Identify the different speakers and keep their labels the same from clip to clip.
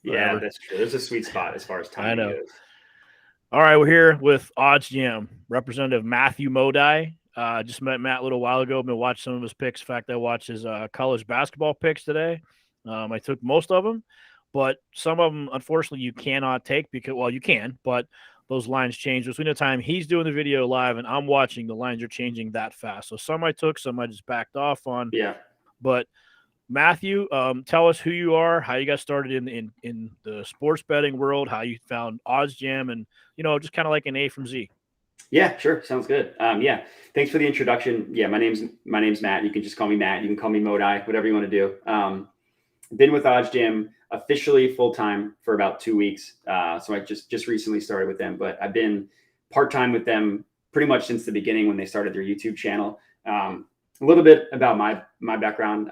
Speaker 1: Yeah,
Speaker 2: Whatever.
Speaker 1: that's true. There's a sweet spot as far as
Speaker 2: I
Speaker 1: timing
Speaker 2: know.
Speaker 1: goes.
Speaker 2: All right, we're here with Odds Jam Representative Matthew Modi. Just met Matt a little while ago. Been watching some of his picks. In fact, I watched his college basketball picks today. I took most of them, but some of them, unfortunately, you cannot take because, well, you can, but those lines change between the time he's doing the video live and I'm watching. The lines are changing that fast. So some I took, some I just backed off on.
Speaker 1: Yeah.
Speaker 2: But Matthew, tell us who you are, how you got started in the sports betting world, how you found Odds Jam, and just kind of like an A from Z.
Speaker 1: Yeah, sure. Sounds good. Yeah. Thanks for the introduction. Yeah, my name's Matt. You can just call me Matt. You can call me Modi, whatever you want to do. Been with Odds Jam officially full time for about 2 weeks. So I just recently started with them, but I've been part time with them pretty much since the beginning when they started their YouTube channel. A little bit about my background.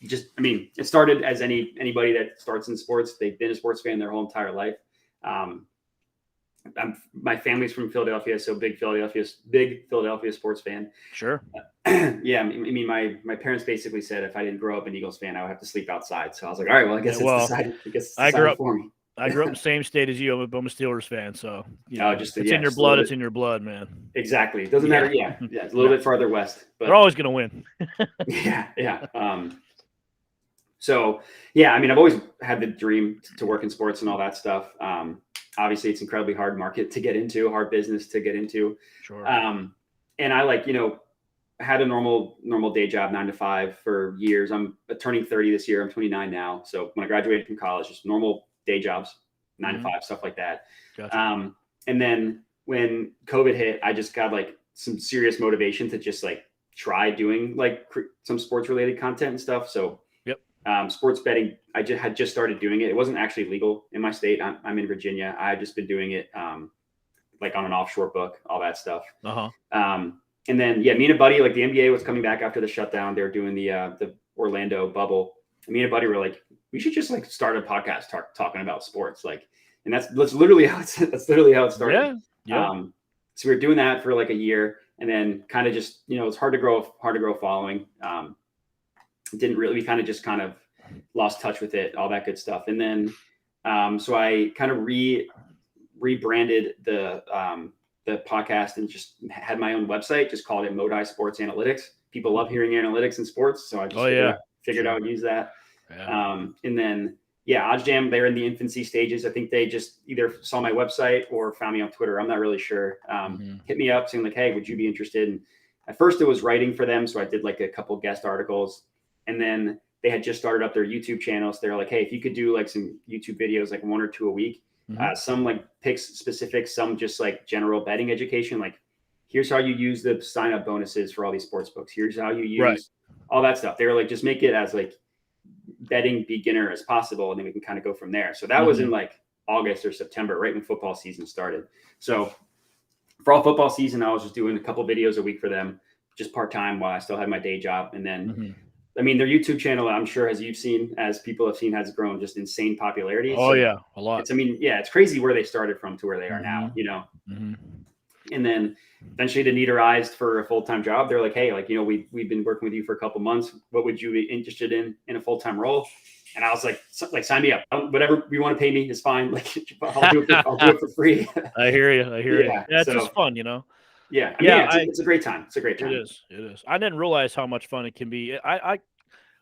Speaker 1: It started as anybody that starts in sports. They've been a sports fan their whole entire life. My family's from Philadelphia, so big Philadelphia sports fan.
Speaker 2: Sure.
Speaker 1: Yeah, my parents basically said if I didn't grow up an Eagles fan, I would have to sleep outside. So I was like, all right, well, I guess it's decided.
Speaker 2: I grew up
Speaker 1: for me.
Speaker 2: I grew up in the same state as you. I'm a Steelers fan, so it's in your blood. It's in your blood, man.
Speaker 1: Exactly. It doesn't matter. Yeah, it's a little bit farther west, but
Speaker 2: they're always gonna win.
Speaker 1: Yeah. So yeah, I've always had the dream to work in sports and all that stuff. Obviously, it's incredibly hard market to get into, hard business to get into.
Speaker 2: Sure.
Speaker 1: And I had a normal day job, 9 to 5 for years. I'm turning 30 this year. I'm 29 now. So when I graduated from college, just normal day jobs, 9 to 5, stuff like that.
Speaker 2: Gotcha.
Speaker 1: And then when COVID hit, I just got like some serious motivation to just like try doing like some sports related content and stuff. So sports betting, I had just started doing it. It wasn't actually legal in my state. I'm in Virginia. I've just been doing it like on an offshore book, all that stuff. And then, me and a buddy, like the NBA was coming back after the shutdown. They were doing the Orlando bubble. And me and a buddy were like, we should just like start a podcast talking about sports. And that's literally how it started.
Speaker 2: Yeah.
Speaker 1: So we were doing that for like a year, and then kind of just, it's hard to grow following. We kind of lost touch with it, all that good stuff. And then, so I kind of rebranded the podcast and just had my own website, just called it Modi Sports Analytics. People love hearing analytics in sports. So I just figured I would use that. Yeah. And then, Odds Jam, they're in the infancy stages. I think they just either saw my website or found me on Twitter. I'm not really sure. Hit me up saying like, hey, would you be interested? And at first it was writing for them. So I did like a couple guest articles. And then they had just started up their YouTube channels. They're like, hey, if you could do like some YouTube videos, like 1 or 2 a week, some like picks specific, some just like general betting education. Like, here's how you use the sign up bonuses for all these sports books. Here's how you use all that stuff. They were like, just make it as like betting beginner as possible. And then we can kind of go from there. So that was in like August or September, right when football season started. So for all football season, I was just doing a couple videos a week for them, just part-time while I still had my day job. And then, their YouTube channel, I'm sure, as people have seen, has grown just insane popularity.
Speaker 2: Oh, so yeah, a lot.
Speaker 1: It's crazy where they started from to where they are now, And then eventually the need arised for a full-time job. They're like, hey, like, we've been working with you for a couple months. What would you be interested in a full-time role? And I was like, sign me up. Whatever you want to pay me is fine. Like, I'll do it for free.
Speaker 2: I hear you. Yeah, it's just fun,
Speaker 1: Yeah. It's a great time. It
Speaker 2: is. I didn't realize how much fun it can be.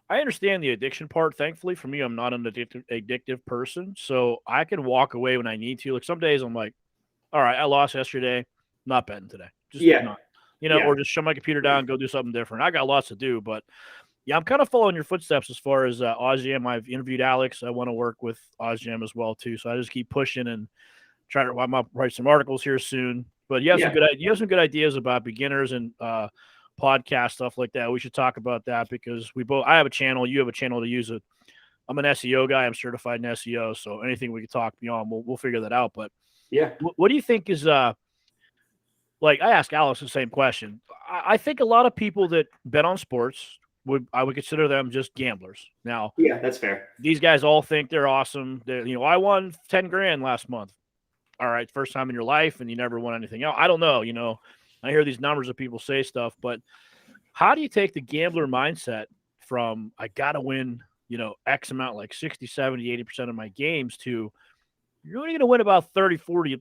Speaker 2: I understand the addiction part. Thankfully for me, I'm not an addictive person. So I can walk away when I need to. Like some days I'm like, all right, I lost yesterday. Not betting today. Not, or just shut my computer down and go do something different. I got lots to do, but I'm kind of following your footsteps as far as Odds Jam. I've interviewed Alex. I want to work with Odds Jam as well too. So I just keep pushing and trying to write some articles here soon. But you have some good ideas about beginners and podcast stuff like that. We should talk about that because I have a channel. You have a channel to use it. I'm an SEO guy. I'm certified in SEO. So anything we can talk beyond, we'll figure that out. But what do you think is like I asked Alex the same question. I think a lot of people that bet on sports I would consider them just gamblers. Now,
Speaker 1: that's fair.
Speaker 2: These guys all think they're awesome. I won 10 grand last month. All right, first time in your life, and you never won anything else. I don't know. I hear these numbers of people say stuff, but how do you take the gambler mindset from I gotta win X amount, like 60, 70, 80% of my games to you're only going to win about 30, 40,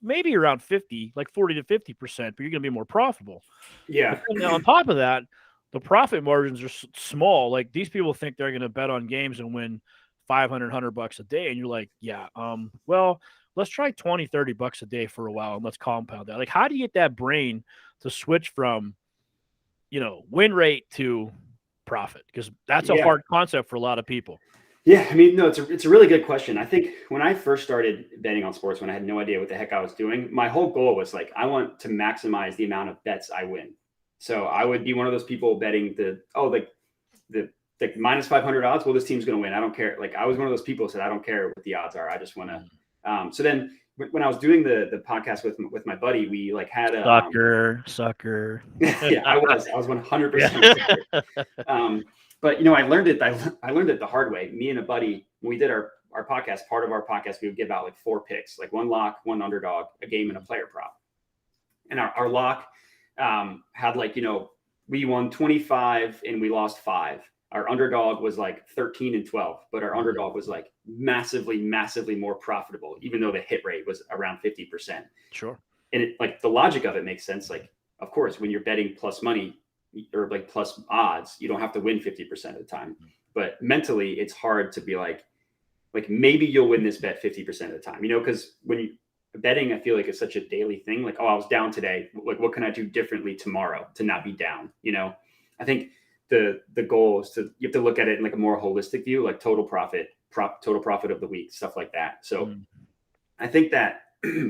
Speaker 2: maybe around 50, like 40 to 50%, but you're going to be more profitable.
Speaker 1: Yeah.
Speaker 2: But then on top of that, the profit margins are small. Like these people think they're going to bet on games and win 500, $100 a day. And you're like, yeah, well, let's try 20, $30 a day for a while and let's compound that. Like, how do you get that brain to switch from, win rate to profit? Because that's a
Speaker 1: Yeah.
Speaker 2: hard concept for a lot of people.
Speaker 1: Yeah, I mean, no, it's a really good question. I think when I first started betting on sports, when I had no idea what the heck I was doing, my whole goal was like, I want to maximize the amount of bets I win. So I would be one of those people betting the minus 500 odds. Well, this team's going to win. I don't care. Like I was one of those people who said, I don't care what the odds are. I just want to. So then when I was doing the podcast with my buddy, we like had a
Speaker 2: sucker.
Speaker 1: yeah, I was 100% sucker. But I learned it. I learned it the hard way. Me and a buddy, when we did our podcast, part of our podcast, we would give out like 4 picks, like 1 lock, 1 underdog, a game, and a player prop. And our lock had like we won 25 and we lost 5. Our underdog was like 13 and 12, but our underdog was like massively, massively more profitable, even though the hit rate was around 50%.
Speaker 2: Sure.
Speaker 1: And it, like the logic of it makes sense. Like, of course, when you're betting plus money or like plus odds, you don't have to win 50% of the time. But mentally, it's hard to be like maybe you'll win this bet 50% of the time, because when you betting, I feel like it's such a daily thing. Like, oh, I was down today. Like, what can I do differently tomorrow to not be down? I think the goal is you have to look at it in like a more holistic view, like total profit of the week, stuff like that. So I think that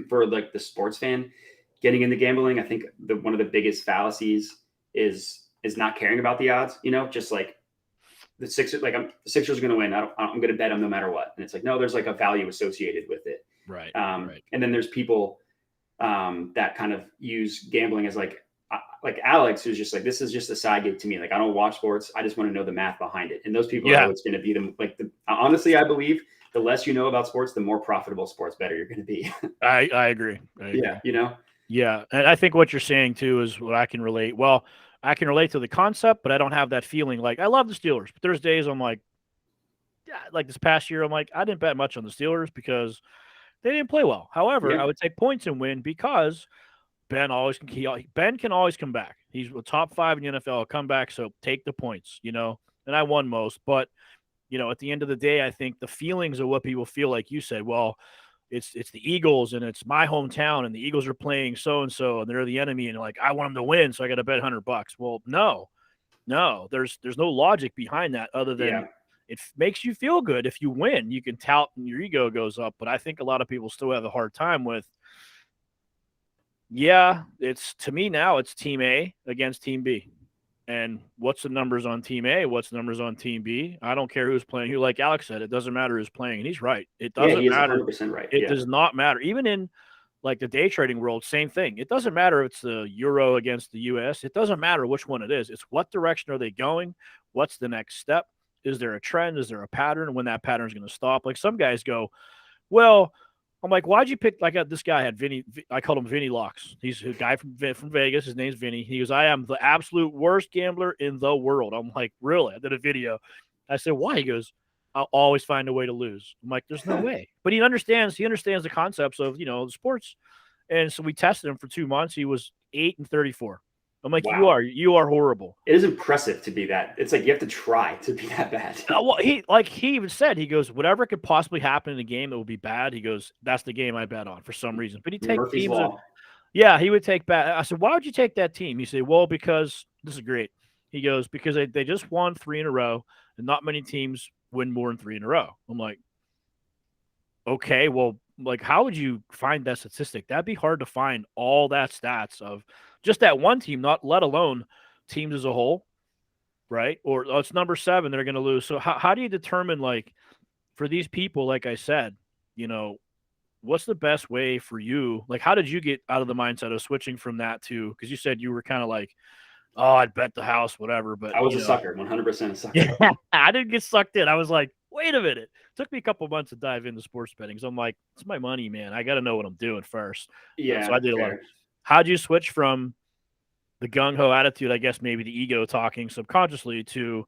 Speaker 1: for like the sports fan getting into gambling, I think one of the biggest fallacies is not caring about the odds, just like the Sixers, like the Sixers are going to win. I'm going to bet them no matter what. And it's like, no, there's like a value associated with it.
Speaker 2: Right.
Speaker 1: And then there's people that kind of use gambling as like Alex, who's just like, this is just a side gig to me. Like, I don't watch sports. I just want to know the math behind it. And those people are what's going to be honestly, I believe the less you know about sports, the more profitable sports better you're going to be.
Speaker 2: I agree.
Speaker 1: Yeah.
Speaker 2: Yeah. And I think what you're saying too is what I can relate. Well, I can relate to the concept, but I don't have that feeling. Like I love the Steelers, but there's days I'm like, yeah, like this past year, I'm like, I didn't bet much on the Steelers because they didn't play well. However, I would take points and win because Ben can always come back. He's the top 5 in the NFL, come back. So take the points, and I won most, but at the end of the day, I think the feelings of what people feel, like you said, well, it's the Eagles and it's my hometown and the Eagles are playing so-and-so and they're the enemy. And like, I want them to win. So I got to bet $100. Well, no, there's no logic behind that other than it makes you feel good. If you win, you can tout and your ego goes up. But I think a lot of people still have a hard time with, to me now it's team A against team B. And what's the numbers on team A? What's the numbers on team B? I don't care who's playing who. Like Alex said, it doesn't matter who's playing. And he's right. It doesn't matter.
Speaker 1: 100% right.
Speaker 2: It does not matter. Even in like the day trading world, same thing. It doesn't matter if it's the euro against the US. It doesn't matter which one it is. It's what direction are they going? What's the next step? Is there a trend? Is there a pattern? When that pattern is going to stop? Like some guys go, well, I'm like, why'd you pick? Like this guy had Vinny. I called him Vinny Locks. He's a guy from Vegas. His name's Vinny. He goes, I am the absolute worst gambler in the world. I'm like, really? I did a video. I said, why? He goes, I'll always find a way to lose. I'm like, there's no way. But he understands the concepts of the sports. And so we tested him for 2 months. He was 8-34. I'm like,
Speaker 1: wow.
Speaker 2: you are horrible.
Speaker 1: It is impressive to be that. It's like you have to try to be that bad.
Speaker 2: Well, he even said, he goes, whatever could possibly happen in a game that would be bad, he goes, that's the game I bet on for some reason. But he'd take
Speaker 1: Murphy's
Speaker 2: teams.
Speaker 1: Law.
Speaker 2: He would take bad. I said, why would you take that team? He said, well, because this is great. He goes, because they just won 3 in a row, and not many teams win more than 3 in a row. I'm like, okay, well, like, how would you find that statistic? That'd be hard to find all that stats of just that one team, not let alone teams as a whole, right? Or it's number 7, they're going to lose. So how do you determine, like, for these people, like I said, what's the best way for you? Like, how did you get out of the mindset of switching from that to, because you said you were kind of like, oh, I'd bet the house, whatever. But
Speaker 1: I was a sucker, 100% a sucker.
Speaker 2: Yeah, I didn't get sucked in. I was like, wait a minute. It took me a couple months to dive into sports betting. So I'm like, it's my money, man. I got to know what I'm doing first.
Speaker 1: Yeah.
Speaker 2: So I did a lot. How'd you switch from the gung-ho attitude, I guess maybe the ego talking subconsciously, to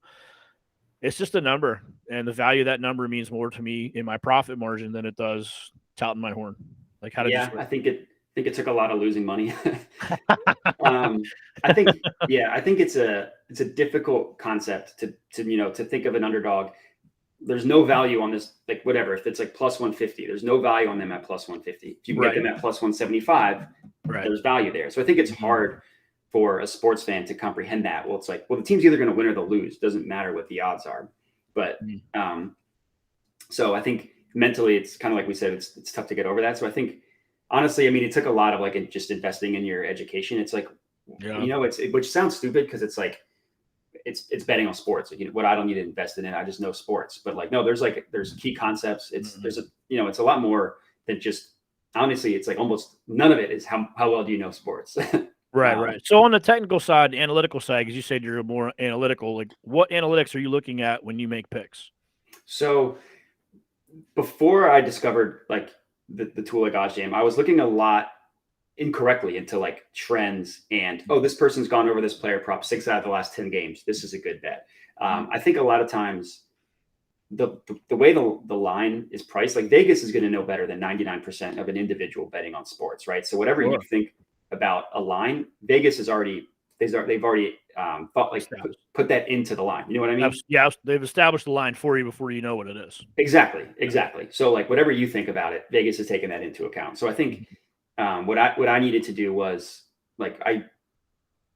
Speaker 2: It's just a number, and the value of that number means more to me in my profit margin than it does touting my horn. Like, how did you
Speaker 1: Yeah,
Speaker 2: switch?
Speaker 1: I think it took a lot of losing money. um, I think it's a difficult concept to think of an underdog. There's no value on this, like whatever. If it's like plus 150, there's no value on them at plus 150. If you can get
Speaker 2: Right.
Speaker 1: them at plus 175,
Speaker 2: Right.
Speaker 1: there's value there. So I think it's
Speaker 2: Mhm.
Speaker 1: hard for a sports fan to comprehend that. Well, it's like, well, the team's either going to win or they'll lose. Doesn't matter what the odds are. But
Speaker 2: Mhm.
Speaker 1: so I think mentally, it's kind of like we said, it's tough to get over that. So I think honestly, I mean, it took a lot of like just investing in your education. It's like,
Speaker 2: Yeah.
Speaker 1: which sounds stupid because it's like it's betting on sports. Like, what I don't need to invest in it. I just know sports. But like, no, there's key concepts. There's a it's a lot more than just honestly. It's like almost none of it is how well do you know sports.
Speaker 2: Right,
Speaker 1: um,
Speaker 2: right. So on the technical side, the analytical side, because you said you're more analytical, like what analytics are you looking at when you make picks?
Speaker 1: so before I discovered like the tool like OddsJam, I was looking a lot incorrectly into like trends and this person's gone over this player prop 6 out of the last 10 games. This is a good bet. I think a lot of times the way the line is priced, like Vegas is going to know better than 99% of an individual betting on sports, right? So whatever you
Speaker 2: Sure.
Speaker 1: think about a line, Vegas is already they've already thought like put that into the line. You know what I mean?
Speaker 2: Yeah, they've established the line for you before you know what it is.
Speaker 1: Exactly. So like whatever you think about it, Vegas has taken that into account. So I think what I needed to do was like I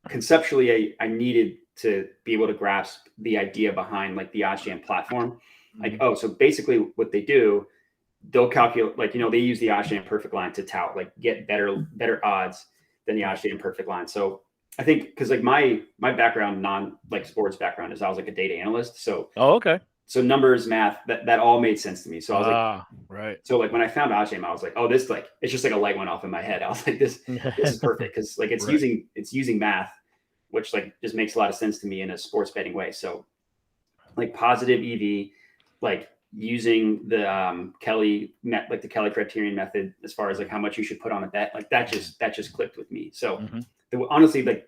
Speaker 1: conceptually I needed to be able to grasp the idea behind like the OddsJam platform. Like, oh, so basically what they do, they'll calculate like they use the OddsJam perfect line to tout like get better odds than the OddsJam perfect line. So I think because like my background, non like sports background, is I was like a data analyst. So
Speaker 2: okay.
Speaker 1: So numbers, math, that all made sense to me. So I was like,
Speaker 2: right.
Speaker 1: so like when I found OddsJam, I was like, oh, this like it's just like a light went off in my head. I was like, this is perfect because like
Speaker 2: Right.
Speaker 1: it's using math, which like just makes a lot of sense to me in a sports betting way. So like positive EV, like using the like the Kelly criterion method as far as like how much you should put on a bet, like that just clicked with me. So honestly, like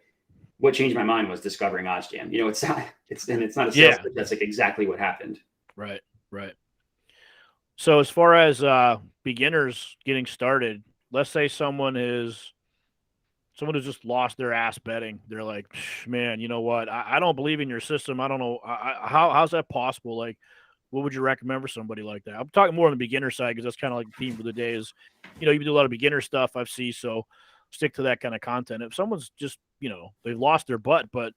Speaker 1: what changed my mind was discovering OddsJam. It's not a sales pitch. That's like exactly what happened.
Speaker 2: Right. So as far as beginners getting started, let's say someone who's just lost their ass betting. They're like, man, you know what? I don't believe in your system. I don't know how's that possible. Like, what would you recommend for somebody like that? I'm talking more on the beginner side because that's kind of like the theme for the day is, you do a lot of beginner stuff I've seen. So stick to that kind of content. If someone's just, they've lost their butt, but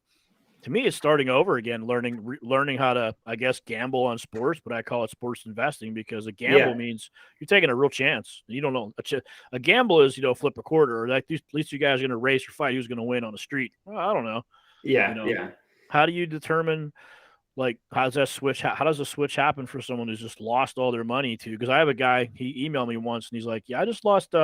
Speaker 2: to me, it's starting over again, learning how to, I guess, gamble on sports, but I call it sports investing because a gamble means you're taking a real chance. You don't know. A gamble is, flip a quarter, or like at least you guys are going to race or fight who's going to win on the street. Well, I don't know.
Speaker 1: Yeah.
Speaker 2: How do you determine, like, how does the switch happen for someone who's just lost all their money to? Because I have a guy, he emailed me once and he's like, yeah, I just lost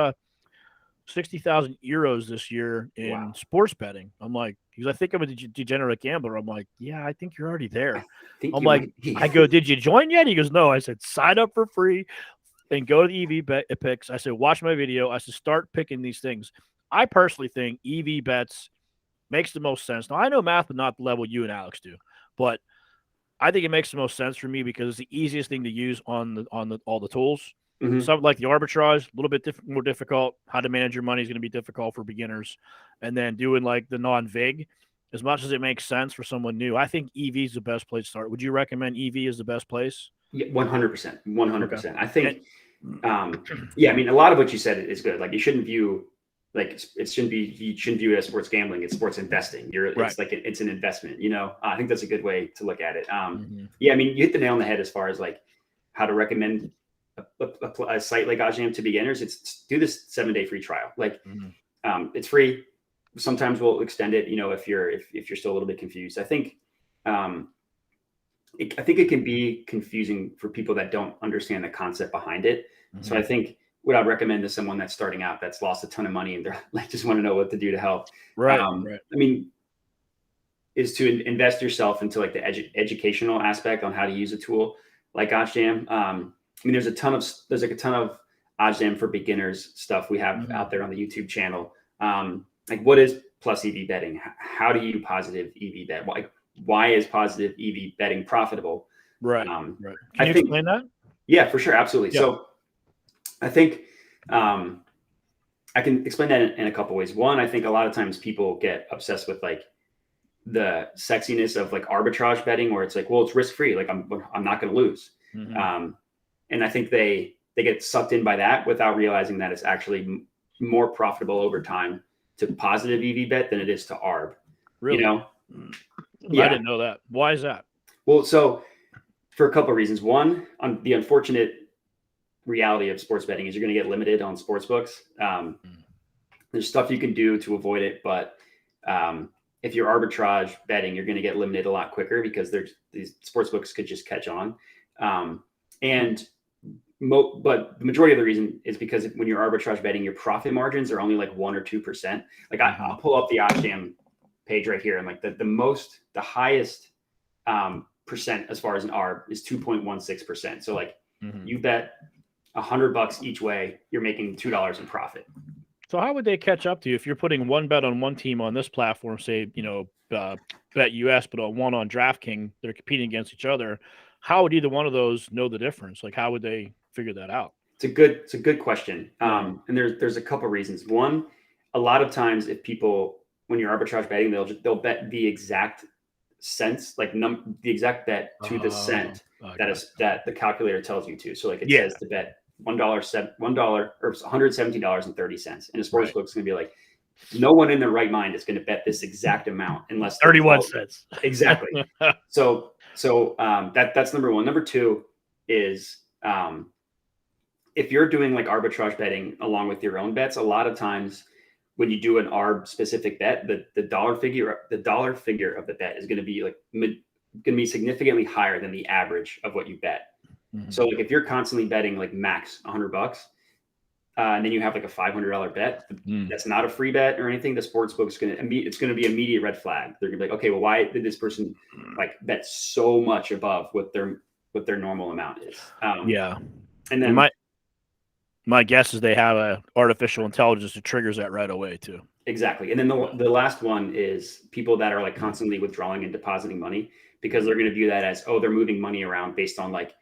Speaker 2: 60,000 euros this year in sports betting. I'm like, because I think I'm a degenerate gambler. I'm like, yeah, I think you're already there. I'm like, I go, did you join yet? He goes, no. I said, sign up for free and go to the EV picks. I said, watch my video. I said, start picking these things. I personally think EV bets makes the most sense. Now I know math, but not the level you and Alex do, but I think it makes the most sense for me because it's the easiest thing to use on all the tools. Something like the arbitrage, a little bit more difficult. How to manage your money is going to be difficult for beginners. And then doing like the non-vig, as much as it makes sense for someone new, I think EV is the best place to start. Would you recommend EV is the best place?
Speaker 1: Yeah, 100%. 100%. I think, I mean, a lot of what you said is good. Like you shouldn't view you shouldn't view it as sports gambling. It's sports investing. It's like it's an investment. I think that's a good way to look at it. Yeah, I mean, you hit the nail on the head as far as like how to recommend a site like OddsJam to beginners. It's do this 7-day free trial. Like, it's free. Sometimes we'll extend it. If you're still a little bit confused. I think it can be confusing for people that don't understand the concept behind it. So I think what I'd recommend to someone that's starting out, that's lost a ton of money and they're like, just want to know what to do to help.
Speaker 2: Right.
Speaker 1: I mean, is to invest yourself into like the educational aspect on how to use a tool like OddsJam. I mean, there's a ton of OddsJam for beginners stuff we have out there on the YouTube channel. Like what is plus EV betting? How do you positive EV bet? Like why is positive EV betting profitable?
Speaker 2: Right. Right. Can you
Speaker 1: think,
Speaker 2: explain that?
Speaker 1: Yeah, for sure. Absolutely.
Speaker 2: Yeah.
Speaker 1: So I think I can explain that in a couple ways. One, I think a lot of times people get obsessed with like the sexiness of like arbitrage betting, where it's like, well, it's risk free. Like I'm not going to lose. And I think they get sucked in by that without realizing that it's actually more profitable over time to positive EV bet than it is to ARB.
Speaker 2: Really?
Speaker 1: Yeah.
Speaker 2: I didn't know that. Why is that?
Speaker 1: Well, so for a couple of reasons. One, on the unfortunate reality of sports betting is you're going to get limited on sports books. There's stuff you can do to avoid it, but if you're arbitrage betting, you're going to get limited a lot quicker because these sports books could just catch on. But the majority of the reason is because when you're arbitrage betting, your profit margins are only like 1 or 2%. Like I'll pull up the OddsJam page right here, and like the highest percent as far as an ARB is 2.16%. So like you bet $100 each way, you're making $2 in profit.
Speaker 2: So how would they catch up to you if you're putting one bet on one team on this platform, say, Bet US, but one on DraftKings, they're competing against each other? How would either one of those know the difference? Like, how would they figure that out?
Speaker 1: It's a good question. And there's a couple reasons. One, a lot of times if people, when you're arbitrage betting, they'll bet the exact cents, like the exact bet to the cent that the calculator tells you to. So like it says to bet $1 or $117.30, and a sports book's going to be like, no one in their right mind is going to bet this exact amount unless
Speaker 2: 31 cents.
Speaker 1: Exactly. So that's number one. Number two is if you're doing like arbitrage betting along with your own bets, a lot of times when you do an ARB specific bet, the dollar figure of the bet is going to be significantly higher than the average of what you bet. So like if you're constantly betting like max $100, and then you have like a $500 bet, that's not a free bet or anything, the sports book is going to be immediate red flag. They're gonna be like, okay, well, why did this person like bet so much above what their normal amount is?
Speaker 2: And then my guess is they have a artificial intelligence that triggers that right away too.
Speaker 1: Exactly. And then the last one is people that are like constantly withdrawing and depositing money, because they're going to view that as, oh, they're moving money around based on what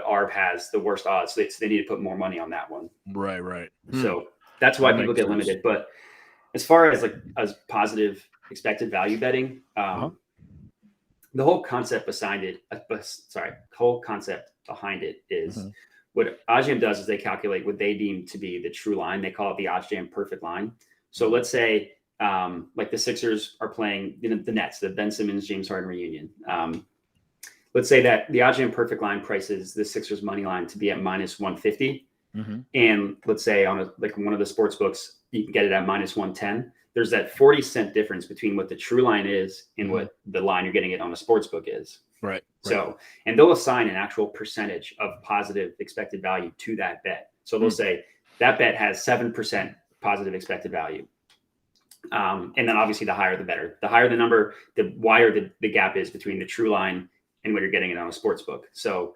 Speaker 1: ARB has the worst odds. So they need to put more money on that one.
Speaker 2: Right.
Speaker 1: So that's why people get limited. But as far as as positive expected value betting, the whole concept behind it is what OddsJam does is they calculate what they deem to be the true line. They call it the OddsJam perfect line. So let's say like the Sixers are playing the Nets, the Ben Simmons, James Harden reunion. Let's say that the OddsJam perfect line prices the Sixers money line to be at -150. And let's say on one of the sports books, you can get it at -110. There's that 40-cent difference between what the true line is and what the line you're getting it on a sports book is.
Speaker 2: Right.
Speaker 1: So, and they'll assign an actual percentage of positive expected value to that bet. So they'll say that bet has 7% positive expected value. And then obviously the higher, the better. The higher the number, the wider the gap is between the true line and when you're getting it on a sports book. So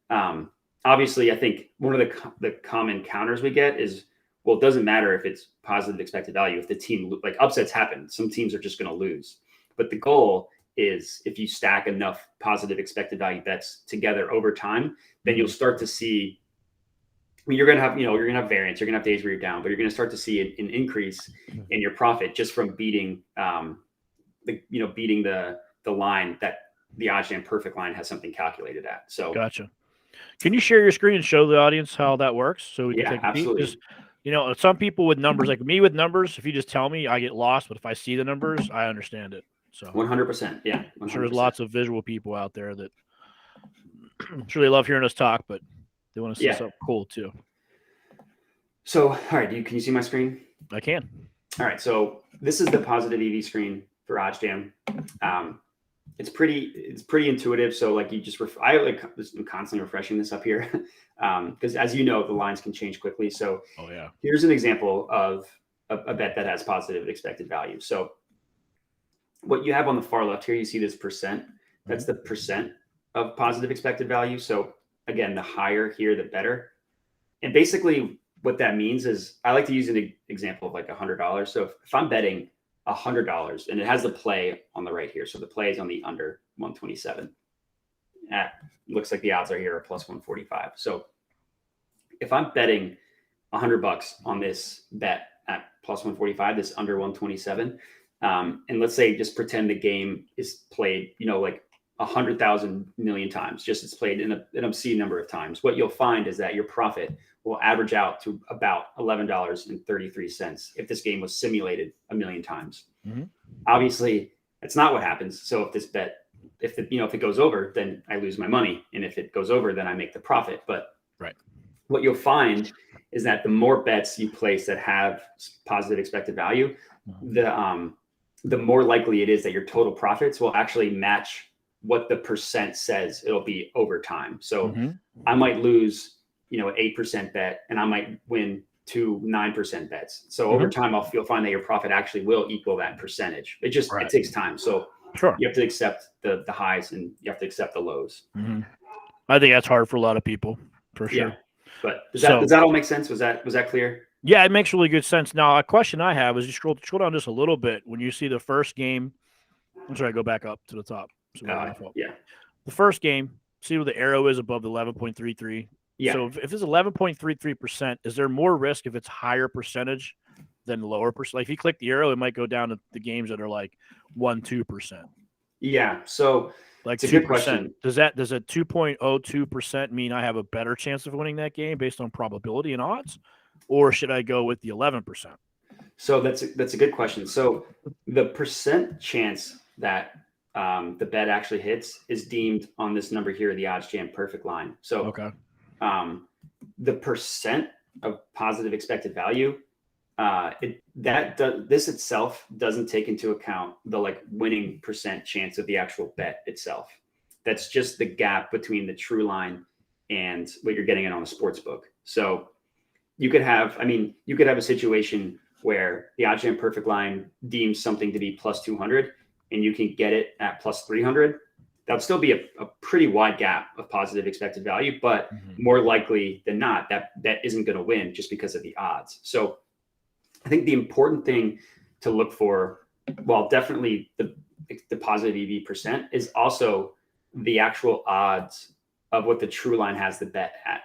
Speaker 1: obviously I think one of the common counters we get is, well, it doesn't matter if it's positive expected value. If the team, like upsets happen, some teams are just going to lose. But the goal is if you stack enough positive expected value bets together over time, then you'll start to see, you're going to have, you're going to have variance, you're going to have days where you're down, but you're going to start to see an increase in your profit just from beating the line that the OddsJam perfect line has something calculated at. So
Speaker 2: gotcha. Can you share your screen and show the audience how that works so we can take a
Speaker 1: absolutely.
Speaker 2: peek? Just, some people with numbers, like me with numbers, if you just tell me, I get lost, but if I see the numbers, I understand it. So
Speaker 1: 100%. Yeah. 100%.
Speaker 2: I'm sure there's lots of visual people out there that I'm sure they love hearing us talk, but they want to see something cool too. So,
Speaker 1: all right. Can you see my screen?
Speaker 2: I can.
Speaker 1: All right. So this is the positive EV screen for OddsJam. It's pretty intuitive. So like I'm constantly refreshing this up here because as you know, the lines can change quickly. So here's an example of a bet that has positive expected value. So what you have on the far left here, you see this percent. That's the percent of positive expected value. So again, the higher here, the better. And basically what that means is I like to use an example of like $100. So if I'm betting $100, and it has the play on the right here. So the play is on the under 127. Looks like the odds are here are plus 145. So if I'm betting $100 on this bet at plus 145, this under 127, and let's say just pretend the game is played, like 100,000 million times, just it's played in an obscene number of times. What you'll find is that your profit will average out to about $11.33 if this game was simulated a million times.
Speaker 2: Mm-hmm.
Speaker 1: Obviously, that's not what happens. So if this bet, if it goes over, then I lose my money, and if it goes over, then I make the profit. But
Speaker 2: right,
Speaker 1: what you'll find is that the more bets you place that have positive expected value, the more likely it is that your total profits will actually match what the percent says it'll be over time. So I might lose, an 8% bet, and I might win 2 9% bets. So over time, you'll find that your profit actually will equal that percentage. It takes time. So you have to accept the highs, and you have to accept the lows.
Speaker 2: I think that's hard for a lot of people, for sure.
Speaker 1: Yeah. But does that all make sense? Was that clear?
Speaker 2: Yeah, it makes really good sense. Now, a question I have is you scroll down just a little bit when you see the first game. I'm sorry, go back up to the top. So
Speaker 1: yeah.
Speaker 2: The first game, see where the arrow is above the 11.33.
Speaker 1: Yeah.
Speaker 2: So if it's 11.33%, is there more risk if it's higher percentage than lower percent? Like if you click the arrow, it might go down to the games that are like 1-2%.
Speaker 1: Yeah. So
Speaker 2: like
Speaker 1: it's a good question.
Speaker 2: Does a 2.02% mean I have a better chance of winning that game based on probability and odds, or should I go with the 11%?
Speaker 1: So that's a good question. So the percent chance that the bet actually hits is deemed on this number here, the odds jam perfect line. So the percent of positive expected value, this itself doesn't take into account the winning percent chance of the actual bet itself. That's just the gap between the true line and what you're getting it on a sports book. So you could have a situation where the odds jam perfect line deems something to be plus 200, and you can get it at plus 300. That would still be a pretty wide gap of positive expected value, but more likely than not, that isn't going to win just because of the odds. So I think the important thing to look for, while definitely the positive EV percent, is also the actual odds of what the true line has the bet at.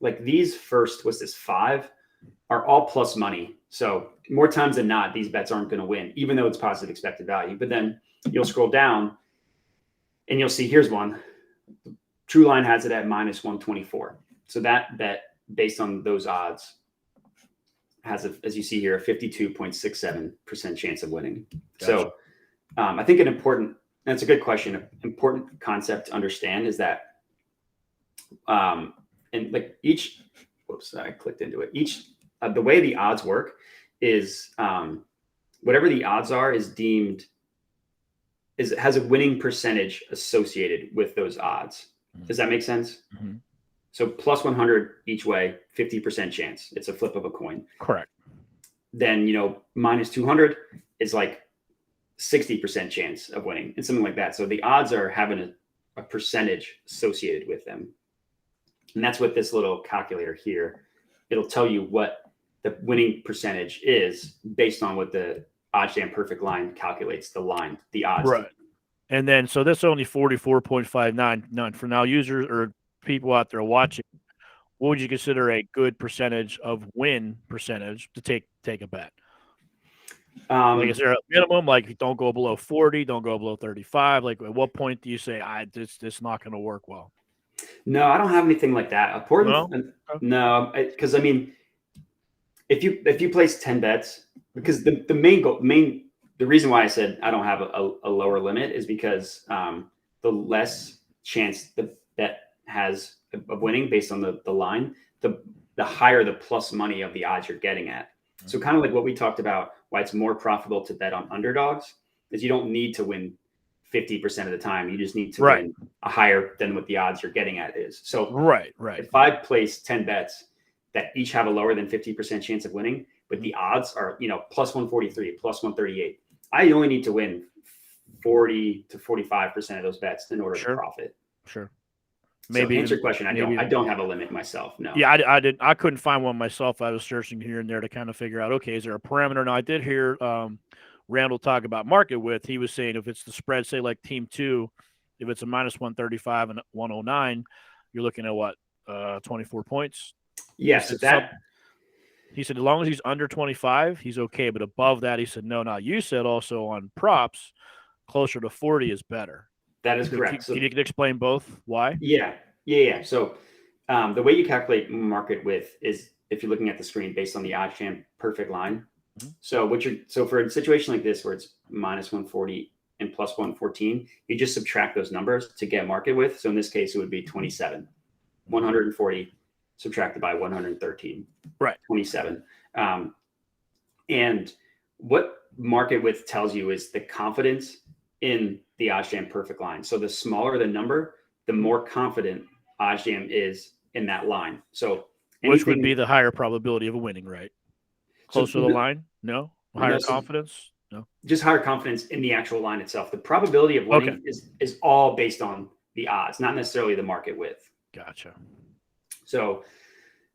Speaker 1: Like these first, what's this, 5, are all plus money. So more times than not, these bets aren't going to win, even though it's positive expected value. But then you'll scroll down and you'll see here's one. True line has it at minus 124. So that bet, based on those odds, has, as you see here, a 52.67% chance of winning. Gotcha. So I think that's a good question. An important concept to understand is that, and like I clicked into it. The way the odds work is whatever the odds are is deemed has a winning percentage associated with those odds. Does that make sense? Mm-hmm. So plus 100 each way, 50% chance. It's a flip of a coin.
Speaker 2: Correct.
Speaker 1: Then, minus 200 is like 60% chance of winning and something like that. So the odds are having a percentage associated with them. And that's what this little calculator here, it'll tell you what the winning percentage is based on what the odds jam perfect line calculates the odds.
Speaker 2: Right. And then, so that's only 44.59 for now. Users or people out there watching, what would you consider a good percentage of win percentage to take a bet? Is there a minimum? Like, don't go below 40, don't go below 35. Like, at what point do you say, this not going to work well?
Speaker 1: No, I don't have anything like that. No, because if you place 10 bets, because the reason why I said I don't have a lower limit is because the less chance the bet has of winning based on the line, the higher the plus money of the odds you're getting at. So kind of like what we talked about, why it's more profitable to bet on underdogs is you don't need to win 50% of the time. You just need to win a higher than what the odds you're getting at is. So
Speaker 2: right.
Speaker 1: If I place 10 bets that each have a lower than 50% chance of winning, but the odds are, plus 143, plus 138, I only need to win 40 to 45% of those bets in order to profit.
Speaker 2: Sure.
Speaker 1: Maybe to answer your question, I don't have a limit myself. No.
Speaker 2: Yeah, I couldn't find one myself. I was searching here and there to kind of figure out, okay, is there a parameter? Now I did hear Randall talk about market width, he was saying if it's the spread, say like team 2, if it's a minus 135 and 109, you're looking at what, 24 points?
Speaker 1: Yeah, so
Speaker 2: he said as long as he's under 25, he's okay. But above that, he said no. Now you said also on props, closer to 40 is better.
Speaker 1: that is correct.
Speaker 2: Can you explain both? Why?
Speaker 1: Yeah. So the way you calculate market width is if you're looking at the screen based on the OddsJam perfect line.
Speaker 2: Mm-hmm.
Speaker 1: So for a situation like this where it's minus 140 and plus 114, you just subtract those numbers to get market width. So in this case, it would be 27, 140 subtracted by 113,
Speaker 2: right?
Speaker 1: 27. And what market width tells you is the confidence in the OddsJam perfect line. So the smaller the number, the more confident OddsJam is in that line. So
Speaker 2: which would be the higher probability of a winning, right? Closer to the line? No? Higher confidence? No.
Speaker 1: Just higher confidence in the actual line itself. The probability of winning is all based on the odds, not necessarily the market width.
Speaker 2: Gotcha.
Speaker 1: So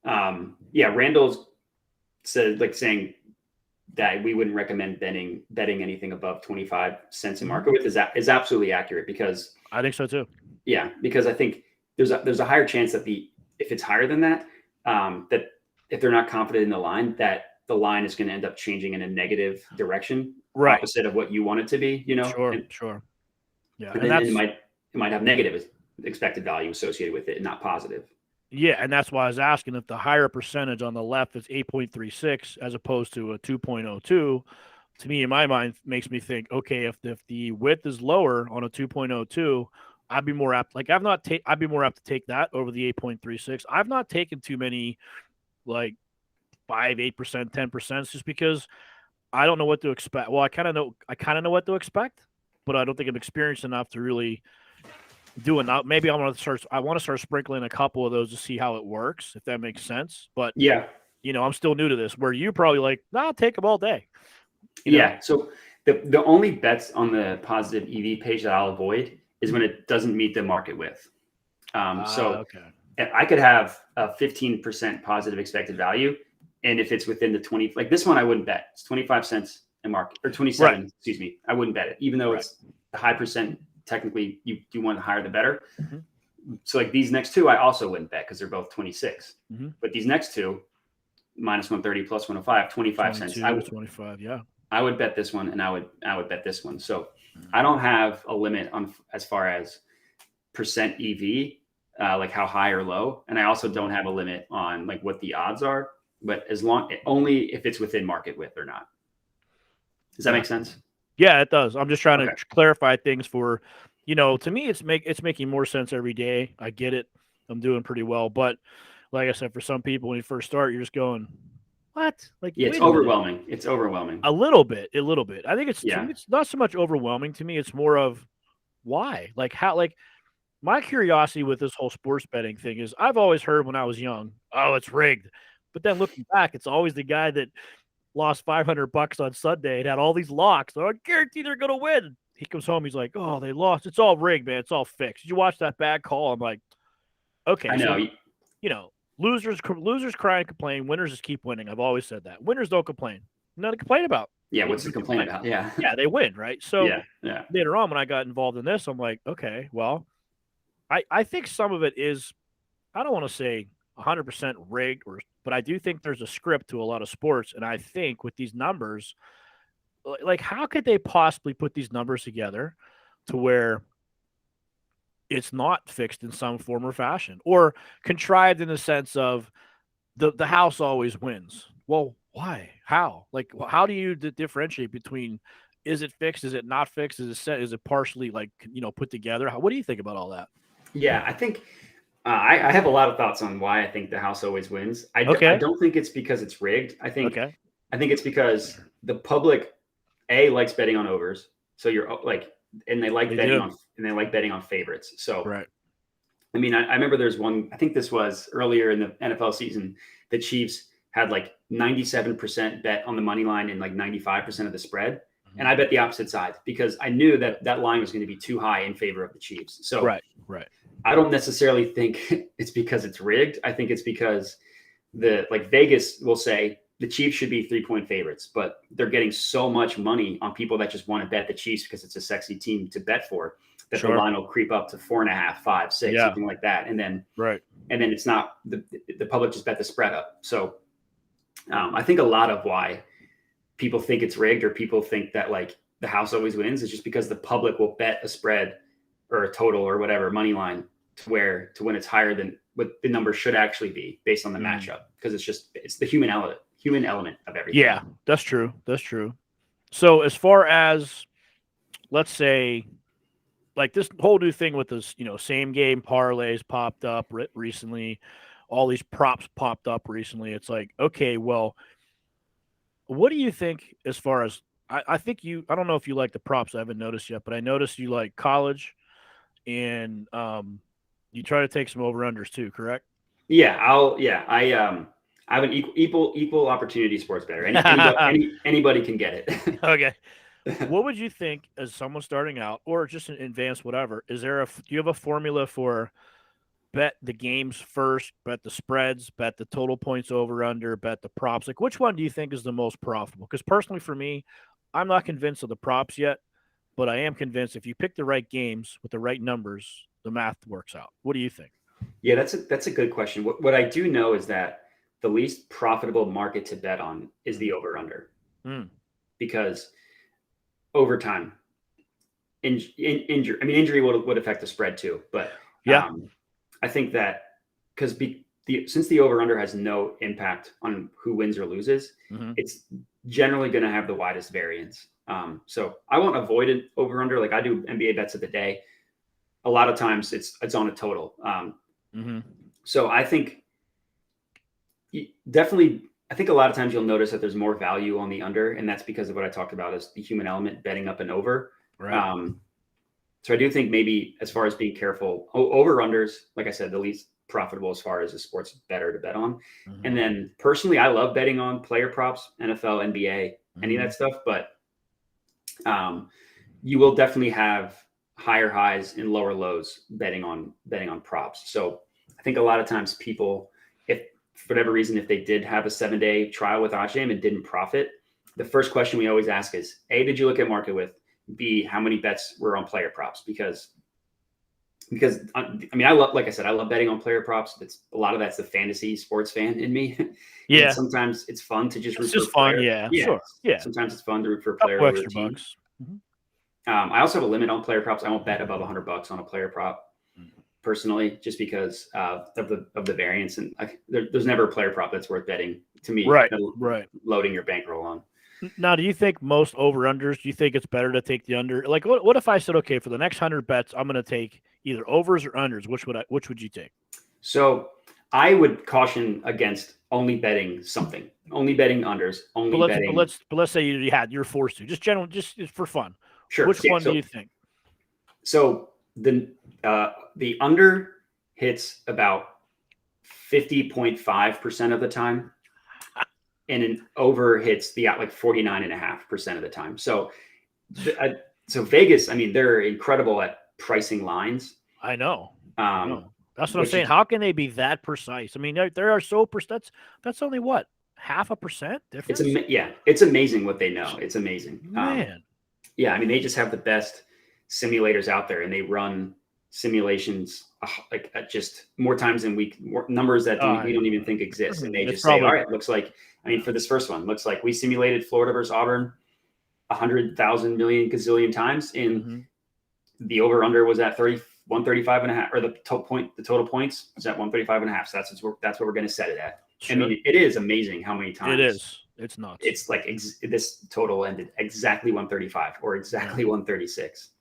Speaker 1: Randall's saying that we wouldn't recommend betting anything above 25 cents in market width is absolutely accurate, because
Speaker 2: I think so too.
Speaker 1: Yeah, because I think there's a higher chance that if it's higher than that, that if they're not confident in the line, that the line is going to end up changing in a negative direction, opposite of what you want it to be.
Speaker 2: Sure. Yeah,
Speaker 1: and then it might have negative expected value associated with it, and not positive.
Speaker 2: Yeah, and that's why I was asking if the higher percentage on the left is 8.36 as opposed to a 2.02. To me, in my mind, makes me think, okay, if the width is lower on a 2.02, I'd be more apt. Like I'd be more apt to take that over the 8.36. I've not taken too many, like 5%, 8%, 10%, just because I don't know what to expect. Well, I kind of know what to expect, but I don't think I'm experienced enough to really do enough. Maybe I want to start sprinkling a couple of those to see how it works, if that makes sense. But
Speaker 1: yeah,
Speaker 2: I'm still new to this, where you probably like, I'll take them all day.
Speaker 1: Yeah. So the only bets on the positive EV page that I'll avoid is when it doesn't meet the market width. Okay. I could have a 15% positive expected value, and if it's within the 20, like this one, I wouldn't bet. It's 25 cents in market, or 27. Right. Excuse me. I wouldn't bet it, even though it's a high percent. Technically, you want the higher the better. Mm-hmm. So like these next two, I also wouldn't bet because they're both 26. Mm-hmm. But these next two, minus 130 plus 105, 25 cents.
Speaker 2: 25, yeah.
Speaker 1: I would bet this one, and I would bet this one. So I don't have a limit on as far as percent EV, like how high or low, and I also don't have a limit on like what the odds are. But only if it's within market width or not. Does that make sense?
Speaker 2: Yeah, it does. I'm just trying to clarify things for, to me, it's making more sense every day. I get it. I'm doing pretty well, but like I said, for some people, when you first start, you're just going, what? Like,
Speaker 1: yeah, it's overwhelming. It's overwhelming.
Speaker 2: A little bit. I think to me, it's not so much overwhelming. To me, it's more of why, like how, like my curiosity with this whole sports betting thing is I've always heard when I was young, oh, it's rigged. But then looking back, it's always the guy that lost $500 on Sunday and had all these locks. I guarantee they're going to win. He comes home. He's like, oh, they lost. It's all rigged, man. It's all fixed. Did you watch that bad call? I'm like, okay.
Speaker 1: I know.
Speaker 2: So, losers cry and complain. Winners just keep winning. I've always said that. Winners don't complain. Nothing to complain about.
Speaker 1: Yeah, what's to complain about? Yeah.
Speaker 2: Yeah, they win, right? So
Speaker 1: yeah.
Speaker 2: Later on, when I got involved in this, I'm like, okay, well, I think some of it is, I don't want to say 100% rigged, but I do think there's a script to a lot of sports. And I think with these numbers, like how could they possibly put these numbers together to where it's not fixed in some form or fashion, or contrived in the sense of the house always wins? Well, why? How? Like, how do you differentiate between, is it fixed? Is it not fixed? Is it set? Is it partially put together? What do you think about all that?
Speaker 1: Yeah, I think I have a lot of thoughts on why I think the house always wins. I don't think it's because it's rigged. I think it's because the public likes betting on overs. So you're like, and they like betting on favorites. So
Speaker 2: right.
Speaker 1: I mean, I remember there's one, I think this was earlier in the NFL season, the Chiefs had like 97% bet on the money line and like 95% of the spread. Mm-hmm. And I bet the opposite side because I knew that line was going to be too high in favor of the Chiefs. So
Speaker 2: right.
Speaker 1: I don't necessarily think it's because it's rigged. I think it's because Vegas will say the Chiefs should be 3-point favorites, but they're getting so much money on people that just want to bet the Chiefs because it's a sexy team to bet for, that the line will creep up to 4.5, 5, 6, something like that. And then it's not the public just bet the spread up. So I think a lot of why people think it's rigged or people think that like the house always wins is just because the public will bet a spread or a total or whatever money line to when it's higher than what the number should actually be based on the matchup, because it's the human element of everything.
Speaker 2: Yeah, that's true. That's true. So as far as, let's say, like this whole new thing with this, same game parlays popped up recently, all these props popped up recently. It's like, okay, well, what do you think as far as, I think I don't know if you like the props. I haven't noticed yet, but I noticed you like college, and you try to take some over-unders too, correct?
Speaker 1: Yeah, I have an equal opportunity sports bettor. Anybody can get it.
Speaker 2: Okay. What would you think as someone starting out, or just in advance, whatever? Do you have a formula for bet the games first, bet the spreads, bet the total points over under, bet the props? Like, which one do you think is the most profitable? Because personally, for me, I'm not convinced of the props yet, but I am convinced if you pick the right games with the right numbers, the math works out. What do you think?
Speaker 1: Yeah, that's a good question. What I do know is that the least profitable market to bet on is the over under, because over time, injury would affect the spread too. But I think that because since the over under has no impact on who wins or loses, it's generally going to have the widest variance. So I won't avoid an over under. Like I do NBA bets of the day. A lot of times it's on a total. So I think definitely, I think a lot of times you'll notice that there's more value on the under, and that's because of what I talked about is the human element, betting up and over. Right. So I do think maybe as far as being careful, over unders, like I said, the least profitable as far as a sports better to bet on. And then personally, I love betting on player props, NFL, NBA, any of that stuff, but you will definitely have higher highs and lower lows betting on props. So I think a lot of times people, if for whatever reason, if they did have a 7-day trial with OddsJam and didn't profit, the first question we always ask is, A, did you look at market with? B, how many bets were on player props? Because I mean, I love betting on player props. A lot of that's the fantasy sports fan in me. Yeah. And sometimes it's fun to just root for a player.
Speaker 2: Yeah, sure. Yeah.
Speaker 1: Sometimes it's fun to root for a player over a team. I also have a limit on player props. I won't bet above $100 on a player prop personally, just because of the variance. And there's never a player prop that's worth betting to me.
Speaker 2: Right.
Speaker 1: Loading your bankroll on.
Speaker 2: Now, do you think most over-unders, do you think it's better to take the under? Like, what if I said, okay, for the next 100 bets, I'm going to take either overs or unders? Which would you take?
Speaker 1: So I would caution against only betting something, only betting unders,
Speaker 2: But let's say you're forced to, just for fun.
Speaker 1: Sure.
Speaker 2: Which one do you think?
Speaker 1: So the under hits about 50.5% of the time. And an over hits the like 49.5% of the time. So Vegas, I mean, they're incredible at pricing lines.
Speaker 2: I know. That's what I'm saying. How can they be that precise? I mean, there are so that's only what, 0.5% difference.
Speaker 1: It's amazing what they know. It's amazing,
Speaker 2: man.
Speaker 1: I mean, they just have the best simulators out there, and they run simulations like just more times than numbers that we don't even think exist, and they just say, all right, looks like. I mean, for this first one, looks like we simulated Florida versus Auburn 100,000 million gazillion times, and the over/under was at 135.5, or the total points was at 135.5. So that's what we're going to set it at. Sure. I mean, it is amazing how many times
Speaker 2: it is. It's nuts.
Speaker 1: It's like this total ended exactly 135 or exactly 136.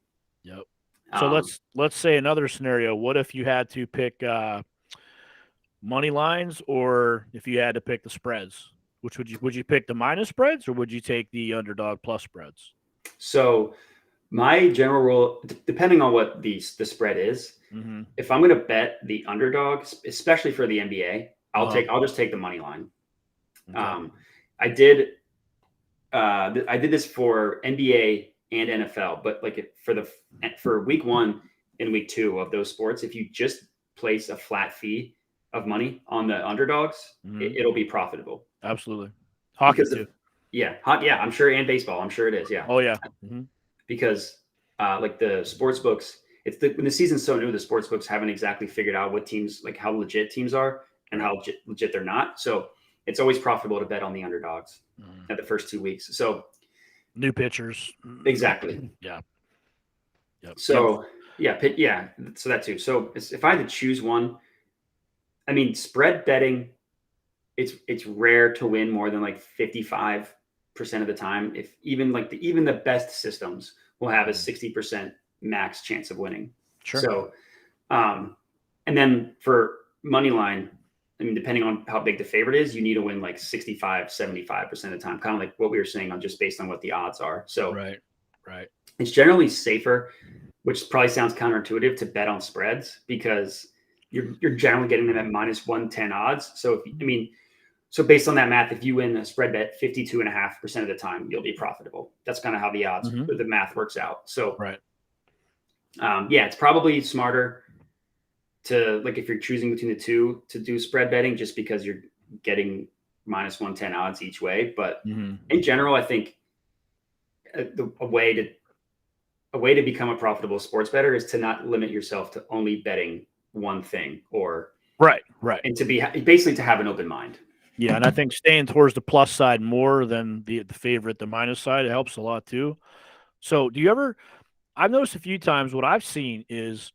Speaker 2: Yep. So let's say another scenario. What if you had to pick money lines, or if you had to pick the spreads? Which would you pick, the minus spreads, or would you take the underdog plus spreads?
Speaker 1: So my general rule, depending on what the spread is, if I'm going to bet the underdog, especially for the NBA, I'll just take the money line. Okay. I did this for NBA and NFL, but like for week 1 and week 2 of those sports, if you just place a flat fee of money on the underdogs, it'll be profitable.
Speaker 2: Absolutely. Hockey too.
Speaker 1: I'm sure, and baseball, I'm sure it is. Yeah.
Speaker 2: Oh yeah.
Speaker 1: Because like the sports books, when the season's so new, the sports books haven't exactly figured out what teams, like how legit teams are and how legit they're not. So it's always profitable to bet on the underdogs at the first 2 weeks. So
Speaker 2: new pitchers.
Speaker 1: Exactly.
Speaker 2: Yeah. Yep.
Speaker 1: So yeah. So that too. So if I had to choose one, I mean, spread betting, it's rare to win more than like 55% of the time. If even like even the best systems will have a 60% max chance of winning.
Speaker 2: Sure.
Speaker 1: So, and then for money line, I mean, depending on how big the favorite is, you need to win like 65, 75% of the time, kind of like what we were saying on just based on what the odds are. So
Speaker 2: right.
Speaker 1: It's generally safer, which probably sounds counterintuitive, to bet on spreads because you're generally getting them at minus 110 odds. So so based on that math, if you win a spread bet 52.5% of the time, you'll be profitable. That's kind of how the odds, the math works out. So, it's probably smarter to, like, if you're choosing between the two, to do spread betting just because you're getting minus 110 odds each way. But in general, I think a way to become a profitable sports bettor is to not limit yourself to only betting one thing, or and to be basically to have an open mind.
Speaker 2: Yeah, and I think staying towards the plus side more than the favorite, the minus side, it helps a lot too. So do you ever – I've noticed a few times what I've seen is,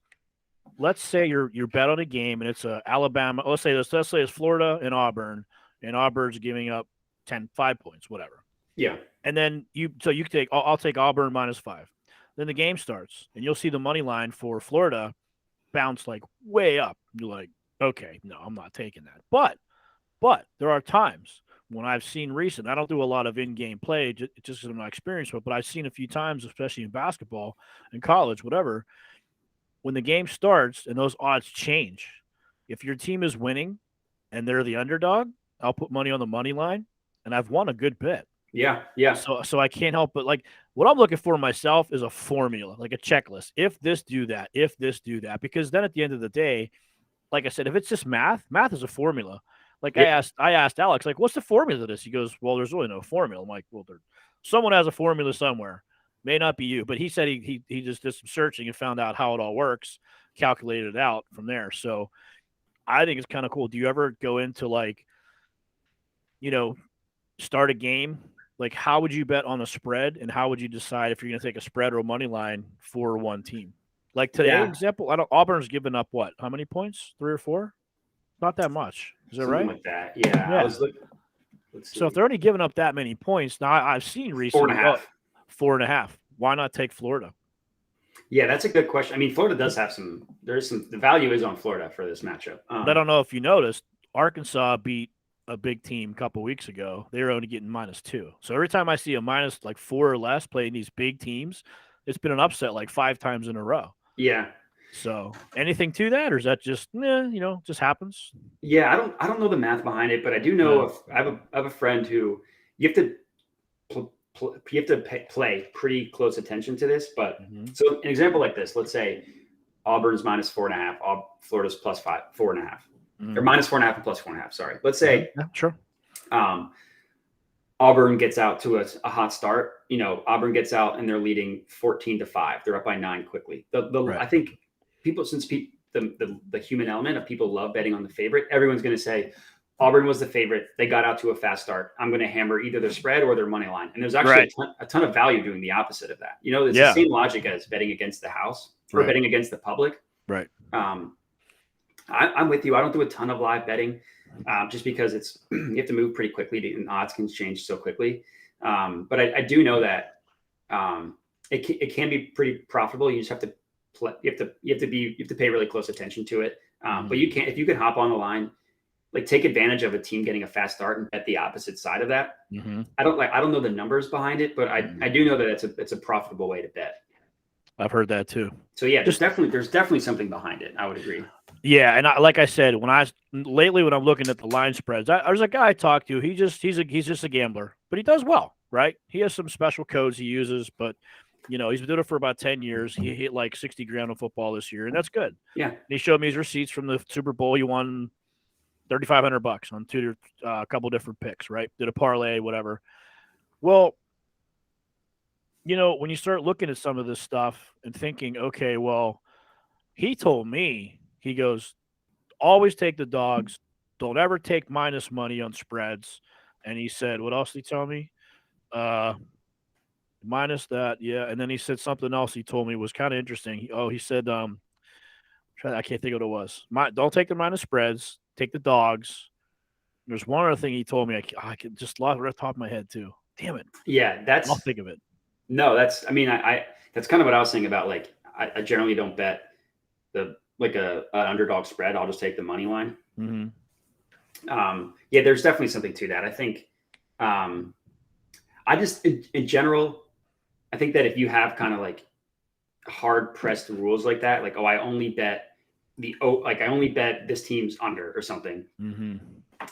Speaker 2: let's say you're bet on a game and it's Alabama – let's say it's Florida and Auburn's giving up 5 points, whatever.
Speaker 1: Yeah.
Speaker 2: And then you take – I'll take Auburn minus 5. Then the game starts, and you'll see the money line for Florida bounce like way up. You're like, okay, no, I'm not taking that. But there are times when I've seen recent, I don't do a lot of in-game play just because of my experience with it, but I've seen a few times, especially in basketball, in college, whatever, when the game starts and those odds change. If your team is winning and they're the underdog, I'll put money on the money line, and I've won a good bit.
Speaker 1: Yeah.
Speaker 2: So I can't help but, like, what I'm looking for myself is a formula, like a checklist. If this, do that. If this, do that. Because then at the end of the day, like I said, if it's just math is a formula. Like I asked Alex, like, what's the formula to this? He goes, well, there's really no formula. I'm like, well, someone has a formula somewhere. May not be you, but he said he just did some searching and found out how it all works, calculated it out from there. So I think it's kind of cool. Do you ever go into, like, start a game? Like, how would you bet on a spread, and how would you decide if you're going to take a spread or a money line for one team? Like today, example, Auburn's given up what? How many points? 3 or 4? Not that much. Is that right?
Speaker 1: Something like that. Yeah. I was looking. Let's see.
Speaker 2: So if they're only giving up that many points, now I've seen recently
Speaker 1: 4.5.
Speaker 2: 4.5. Why not take Florida?
Speaker 1: Yeah, that's a good question. I mean, Florida does have the value is on Florida for this matchup.
Speaker 2: But I don't know if you noticed, Arkansas beat a big team a couple weeks ago. They were only getting -2. So every time I see a minus like 4 or less playing these big teams, it's been an upset like 5 times in a row.
Speaker 1: Yeah.
Speaker 2: So anything to that, or is that just just happens?
Speaker 1: Yeah, I don't know the math behind it, but I do know I have a friend who you have to play pretty close attention to this. But so an example like this, let's say Auburn's -4.5, Florida's +4.5, or -4.5 and +4.5. Sorry, let's say
Speaker 2: sure.
Speaker 1: Auburn gets out to a hot start. Auburn gets out and they're leading 14-5. They're up by 9 quickly. I think the human element of people love betting on the favorite. Everyone's going to say Auburn was the favorite. They got out to a fast start. I'm going to hammer either their spread or their money line. And there's actually a ton of value doing the opposite of that. It's the same logic as betting against the house or betting against the public.
Speaker 2: Right.
Speaker 1: I'm with you. I don't do a ton of live betting just because you have to move pretty quickly and odds can change so quickly. But I do know that it can be pretty profitable. You just have to you have to pay really close attention to it. But if you can hop on the line, like take advantage of a team getting a fast start and bet the opposite side of that. I don't know the numbers behind it, but I do know that it's a profitable way to bet.
Speaker 2: I've heard that too.
Speaker 1: So yeah, there's definitely something behind it. I would agree.
Speaker 2: Yeah, and like I said, when I'm looking at the line spreads, there's a guy I talked to. He's just a gambler, but he does well, right? He has some special codes he uses, but he's been doing it for about 10 years. He hit like 60 grand on football this year, and that's good.
Speaker 1: Yeah.
Speaker 2: And he showed me his receipts from the Super Bowl he won $3,500 on a couple different picks, right? Did a parlay, whatever. Well, when you start looking at some of this stuff and thinking, okay, well, he told me, he goes, always take the dogs. Don't ever take minus money on spreads. And he said, what else did he tell me? Minus that, yeah. And then he said something else he told me was kind of interesting. He said, I can't think of what it was. Don't take the minus spreads. Take the dogs. There's one other thing he told me. I can just lost it right off the top of my head too. Damn it.
Speaker 1: Yeah,
Speaker 2: I'll think of it.
Speaker 1: No, that's. I mean, I that's kind of what I was saying about like I generally don't bet the like an underdog spread. I'll just take the money line.
Speaker 2: Mm-hmm.
Speaker 1: Yeah, there's definitely something to that. I think. I just in general, I think that if you have kind of like hard pressed rules like that, like I only bet I only bet this team's under or something.
Speaker 2: Mm-hmm.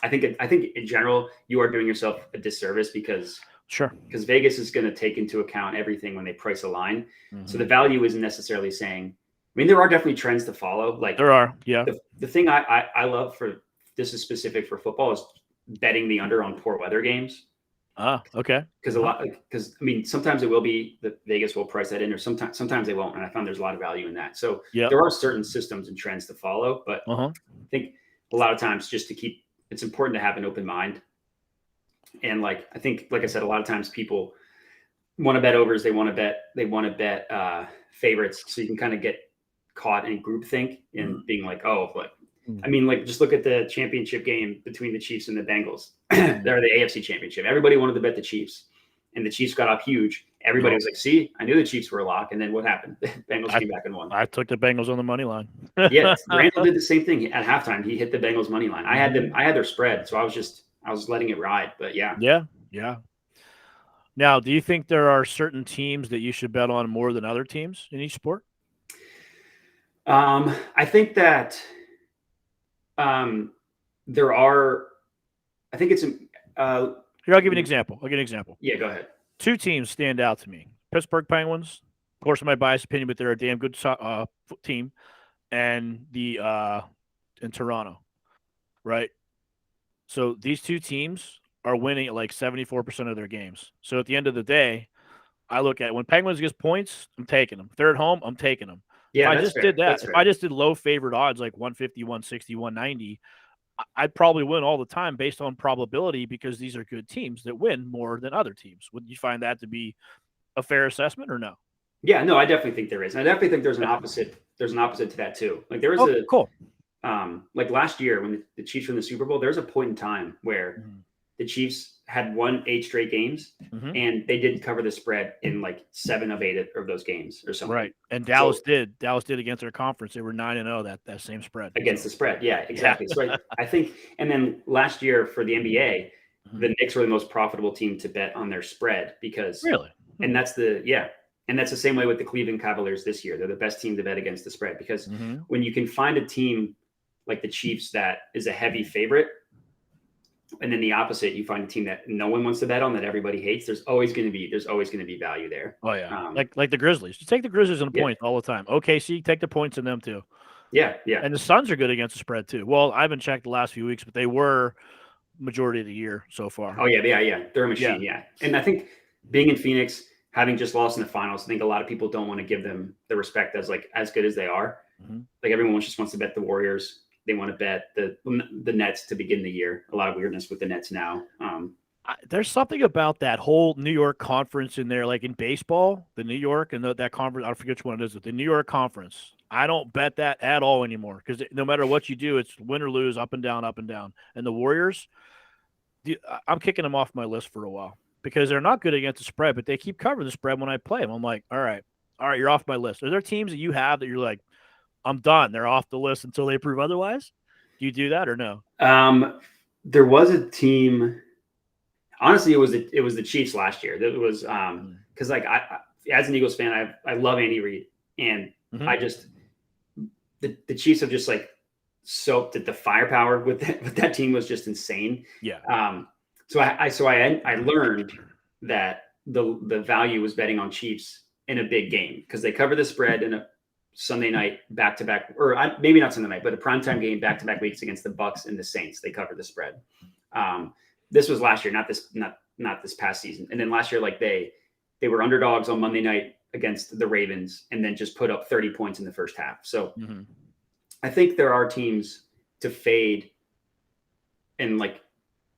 Speaker 1: I think in general you are doing yourself a disservice because Vegas is going to take into account everything when they price a line. Mm-hmm. So the value isn't necessarily saying. I mean, there are definitely trends to follow. Like
Speaker 2: there are, yeah.
Speaker 1: The thing I love for this is specific for football is betting the under on poor weather games.
Speaker 2: Okay.
Speaker 1: Because I mean, sometimes it will be that Vegas will price that in, or sometimes they won't, and I found there's a lot of value in that. So there are certain systems and trends to follow, but I think a lot of times it's important to have an open mind. And like I think, like I said, a lot of times people want to bet overs, they want to bet favorites, so you can kind of get caught in groupthink and being like, I mean, like just look at the championship game between the Chiefs and the Bengals. They're the AFC Championship. Everybody wanted to bet the Chiefs, and the Chiefs got up huge. Everybody was like, "See, I knew the Chiefs were a lock." And then what happened? The Bengals came back and won.
Speaker 2: I took the Bengals on the money line.
Speaker 1: Yeah, Randall did the same thing at halftime. He hit the Bengals money line. I had their spread, so I was letting it ride. But yeah.
Speaker 2: Now, do you think there are certain teams that you should bet on more than other teams in each sport?
Speaker 1: I think that there are. I think it's.
Speaker 2: Here, I'll give you an example.
Speaker 1: Yeah, go ahead.
Speaker 2: Two teams stand out to me: Pittsburgh Penguins, of course, in my biased opinion, but they're a damn good team, and in Toronto, right? So these two teams are winning at like 74% of their games. So at the end of the day, I look at when Penguins get points, I'm taking them. If they're at home, I'm taking them.
Speaker 1: Yeah,
Speaker 2: if I just did that, if I just did low favored odds like 150, 160, 190, I'd probably win all the time based on probability because these are good teams that win more than other teams. Would you find that to be a fair assessment or no?
Speaker 1: Yeah, no, I definitely think there is. And I definitely think there's an opposite. There's an opposite to that too. Like there was
Speaker 2: cool.
Speaker 1: Like last year when the Chiefs were in the Super Bowl, there's a point in time where the Chiefs had won 8 straight games and they didn't cover the spread in like 7 of 8 of those games or something.
Speaker 2: Right. And Dallas did against their conference. They were 9-0 that same spread.
Speaker 1: Against the spread. Yeah, exactly. So I think, and then last year for the NBA, the Knicks were the most profitable team to bet on their spread because and that's the same way with the Cleveland Cavaliers this year. They're the best team to bet against the spread because when you can find a team like the Chiefs that is a heavy favorite, and then the opposite, you find a team that no one wants to bet on that everybody hates. There's always going to be value there.
Speaker 2: Oh yeah, like the Grizzlies. Just take the Grizzlies and the points all the time. OKC, take the points in them too.
Speaker 1: Yeah.
Speaker 2: And the Suns are good against the spread too. Well, I haven't checked the last few weeks, but they were majority of the year so far.
Speaker 1: Oh yeah, they're a machine. Yeah, and I think being in Phoenix, having just lost in the finals, I think a lot of people don't want to give them the respect as good as they are. Like everyone just wants to bet the Warriors. They want to bet the Nets to begin the year. A lot of weirdness with the Nets now.
Speaker 2: There's something about that whole New York conference in there, like in baseball, the New York and that conference. I forget which one it is. The New York conference. I don't bet that at all anymore because no matter what you do, it's win or lose, up and down, up and down. And the Warriors, I'm kicking them off my list for a while because they're not good against the spread, but they keep covering the spread when I play them. I'm like, all right, you're off my list. Are there teams that you have that you're like, I'm done. They're off the list until they prove otherwise. Do you do that or no?
Speaker 1: There was a team. Honestly, it was the Chiefs last year. That was because like I as an Eagles fan, I love Andy Reid, and I just the Chiefs have just like soaked at the firepower with that team was just insane.
Speaker 2: Yeah.
Speaker 1: So I learned that the value was betting on Chiefs in a big game because they cover the spread Sunday night back-to-back, or maybe not Sunday night, but a primetime game back-to-back weeks against the Bucks and the Saints. They covered the spread. This was last year, not this past season. And then last year, like they were underdogs on Monday night against the Ravens, and then just put up 30 points in the first half. So I think there are teams to fade in like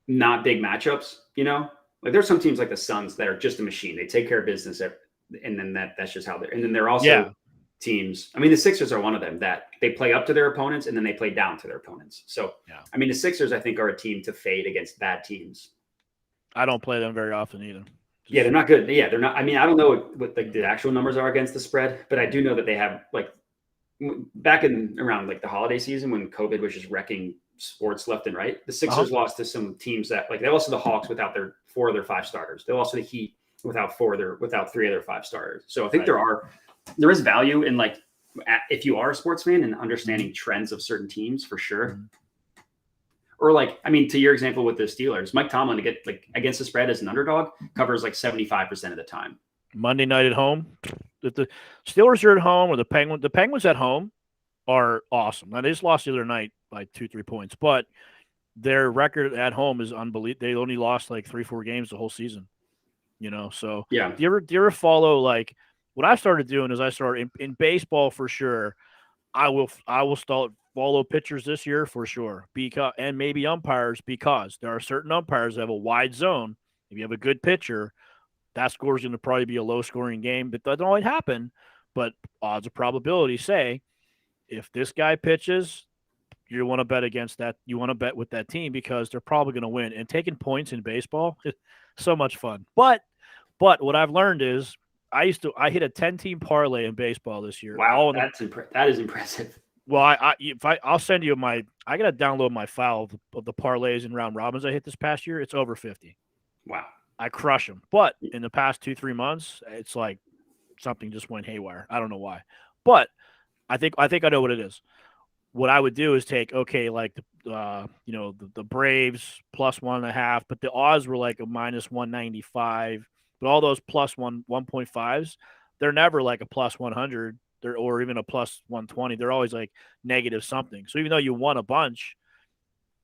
Speaker 1: not big matchups. Like there's some teams like the Suns that are just a machine. They take care of business, and then that's just how they're. And then there are also teams. I mean, the Sixers are one of them that they play up to their opponents and then they play down to their opponents. So, I mean, the Sixers, I think, are a team to fade against bad teams.
Speaker 2: I don't play them very often either.
Speaker 1: Yeah, they're not good. Yeah, they're not. I mean, I don't know what like the actual numbers are against the spread, but I do know that they have like back in around like the holiday season when COVID was just wrecking sports left and right. The Sixers lost to some teams that like they lost to the Hawks without their 4 of their 5 starters. They lost to the Heat without 3 of their 5 starters. So I think there is value in like if you are a sports fan and understanding trends of certain teams for sure. Or like, I mean, to your example with the Steelers, Mike Tomlin to get like against the spread as an underdog covers like 75% of the time.
Speaker 2: Monday night at home, if the Steelers are at home or the Penguins at home are awesome. Now they just lost the other night by 2-3 points, but their record at home is unbelievable. They only lost like 3-4 games the whole season, So
Speaker 1: yeah.
Speaker 2: Do you ever follow like what I started doing is I started in baseball for sure. I will start follow pitchers this year for sure and maybe umpires because there are certain umpires that have a wide zone. If you have a good pitcher, that score is going to probably be a low scoring game, but that doesn't always happen. But odds of probability say if this guy pitches, you want to bet against that. You want to bet with that team because they're probably going to win. And taking points in baseball is so much fun. But what I've learned is I hit a 10-team parlay in baseball this year.
Speaker 1: Wow, that is impressive.
Speaker 2: Well, I'll send you I got to download my file of the parlays and round robins I hit this past year. It's over 50.
Speaker 1: Wow.
Speaker 2: I crush them. But in the past 2-3 months, it's like something just went haywire. I don't know why. But I think I know what it is. What I would do is take, like the Braves plus 1.5, but the odds were like a minus 195. But all those plus 1.5s, they're never like a plus 100 or even a plus 120. They're always like negative something. So even though you won a bunch,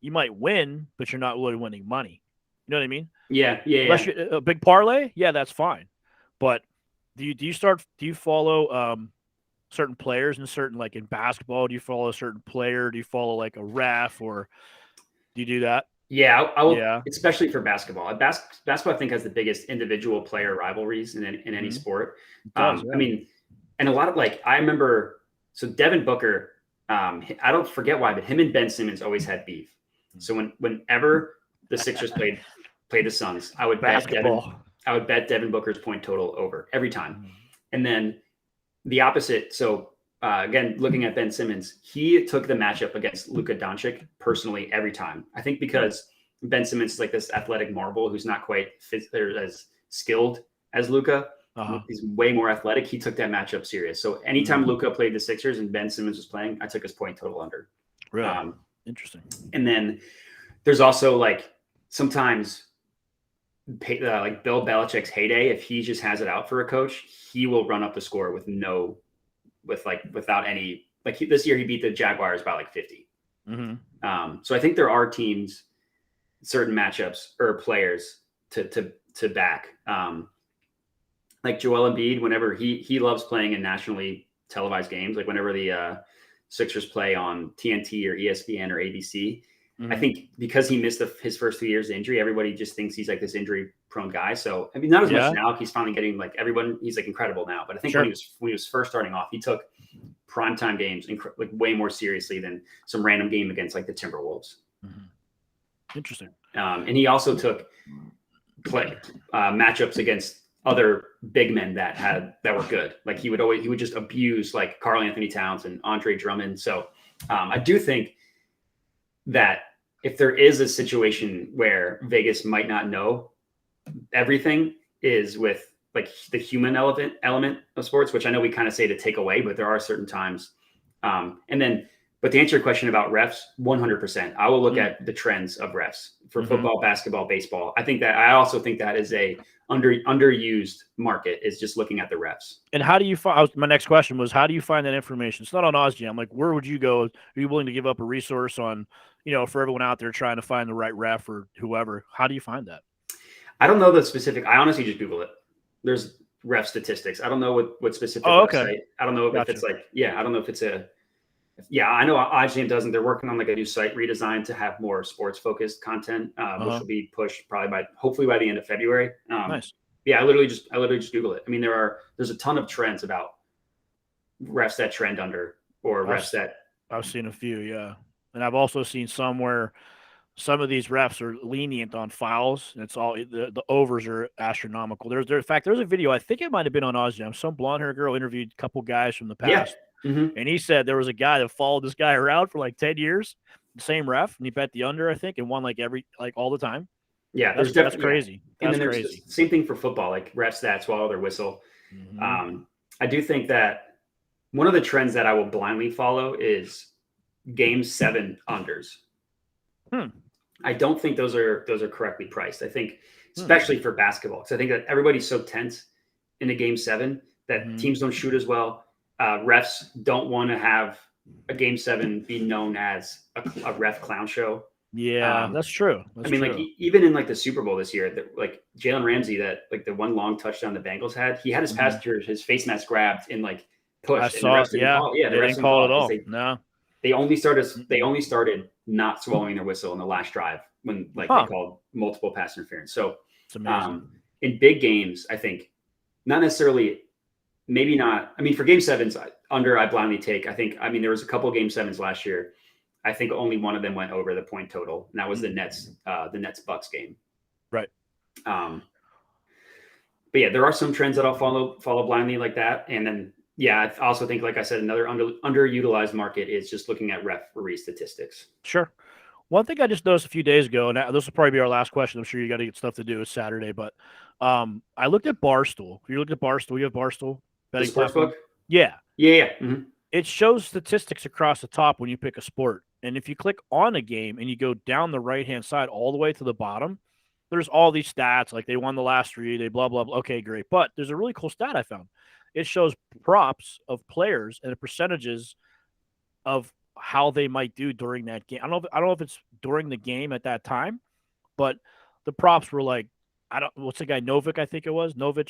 Speaker 2: you might win, but you're not really winning money. You know what I mean?
Speaker 1: Yeah.
Speaker 2: Unless you're a big parlay, yeah, that's fine. But do you follow certain players and certain like in basketball? Do you follow a certain player? Do you follow like a ref or do you do that?
Speaker 1: Yeah, I will. Yeah. Especially for basketball. Basketball, I think, has the biggest individual player rivalries in any sport. I mean, and a lot of like I remember. So Devin Booker, I don't forget why, but him and Ben Simmons always had beef. So whenever the Sixers played the Suns, I would bet Devin Booker's point total over every time, and then the opposite. So again, looking at Ben Simmons, he took the matchup against Luka Doncic personally every time. I think because Ben Simmons is like this athletic marble who's not quite as skilled as Luka. He's way more athletic. He took that matchup serious. So anytime Luka played the Sixers and Ben Simmons was playing, I took his point total under.
Speaker 2: Really? Interesting.
Speaker 1: And then there's also like sometimes like Bill Belichick's heyday, if he just has it out for a coach, he will run up the score without any, like this year he beat the Jaguars by like 50. So I think there are teams, certain matchups or players to back. Like Joel Embiid, whenever he loves playing in nationally televised games, like whenever the Sixers play on TNT or ESPN or ABC, I think because he missed his first 2 years of injury, everybody just thinks he's like this injury-prone guy. So I mean, not as much now. He's finally getting like everyone. He's like incredible now. But I think when he was first starting off, he took primetime games like way more seriously than some random game against like the Timberwolves.
Speaker 2: Interesting.
Speaker 1: And he also took matchups against other big men that were good. Like he would just abuse like Karl Anthony Towns and Andre Drummond. So I do think that if there is a situation where Vegas might not know everything is with like the human element of sports, which I know we kind of say to take away, but there are certain times. And then But to answer your question about refs, 100%. I will look at the trends of refs for football, basketball, baseball. I also think that is a underused market, is just looking at the refs.
Speaker 2: And how do you find? My next question was, how do you find that information? It's not on OzJam. Like, where would you go? Are you willing to give up a resource on, for everyone out there trying to find the right ref or whoever? How do you find that?
Speaker 1: I don't know the specific. I honestly just Google it. There's ref statistics. I don't know what specific website. I don't know if it's like, I don't know if it's a. Yeah, I know OddsJam doesn't. They're working on like a new site redesign to have more sports focused content, which will be pushed hopefully by the end of February.
Speaker 2: Nice.
Speaker 1: Yeah, I literally just Google it. I mean, there's a ton of trends about refs that trend under, or refs that.
Speaker 2: I've seen a few, yeah, and I've also seen some where some of these refs are lenient on fouls, and it's all the overs are astronomical. In fact, there's a video, I think it might have been on OzJam. Some blonde-haired girl interviewed a couple guys from the past.
Speaker 1: Yeah. Mm-hmm.
Speaker 2: And he said there was a guy that followed this guy around for like 10 years, the same ref, and he bet the under, I think, and won all the time.
Speaker 1: Yeah,
Speaker 2: that's crazy.
Speaker 1: And then
Speaker 2: crazy.
Speaker 1: Same thing for football, like refs that swallow their whistle. I do think that one of the trends that I will blindly follow is Game 7 unders. I don't think those are correctly priced. I think, especially for basketball, because I think that everybody's so tense in a Game 7 that teams don't shoot as well. Refs don't want to have a Game 7 be known as a ref clown show.
Speaker 2: Yeah, that's true.
Speaker 1: Like even in like the Super Bowl this year, like Jalen Ramsey, that like the one long touchdown the Bengals had, he had his face mask grabbed and like pushed.
Speaker 2: I saw it. Yeah,
Speaker 1: they
Speaker 2: didn't call it all.
Speaker 1: They only started not swallowing their whistle in the last drive when they called multiple pass interference. So
Speaker 2: it's amazing.
Speaker 1: In big games, I think not necessarily. Maybe not. I mean, for Game 7s under, I blindly take. There was a couple of Game 7s last year. I think only one of them went over the point total, and that was the Nets Bucks game.
Speaker 2: Right.
Speaker 1: But yeah, there are some trends that I'll follow blindly like that, and then I also think, like I said, another underutilized market is just looking at referee statistics.
Speaker 2: Sure. One thing I just noticed a few days ago, and this will probably be our last question. I'm sure you got to get stuff to do. It's Saturday, but I looked at Barstool. You looked at Barstool. You have Barstool.
Speaker 1: The sportsbook?
Speaker 2: Yeah.
Speaker 1: Yeah. Mm-hmm.
Speaker 2: It shows statistics across the top when you pick a sport. And if you click on a game and you go down the right-hand side all the way to the bottom, there's all these stats, like they won the last 3, they blah, blah, blah. Okay, great. But there's a really cool stat I found. It shows props of players and the percentages of how they might do during that game. I don't know if it's during the game at that time, but the props were like, what's the guy, Novick, I think it was? Novick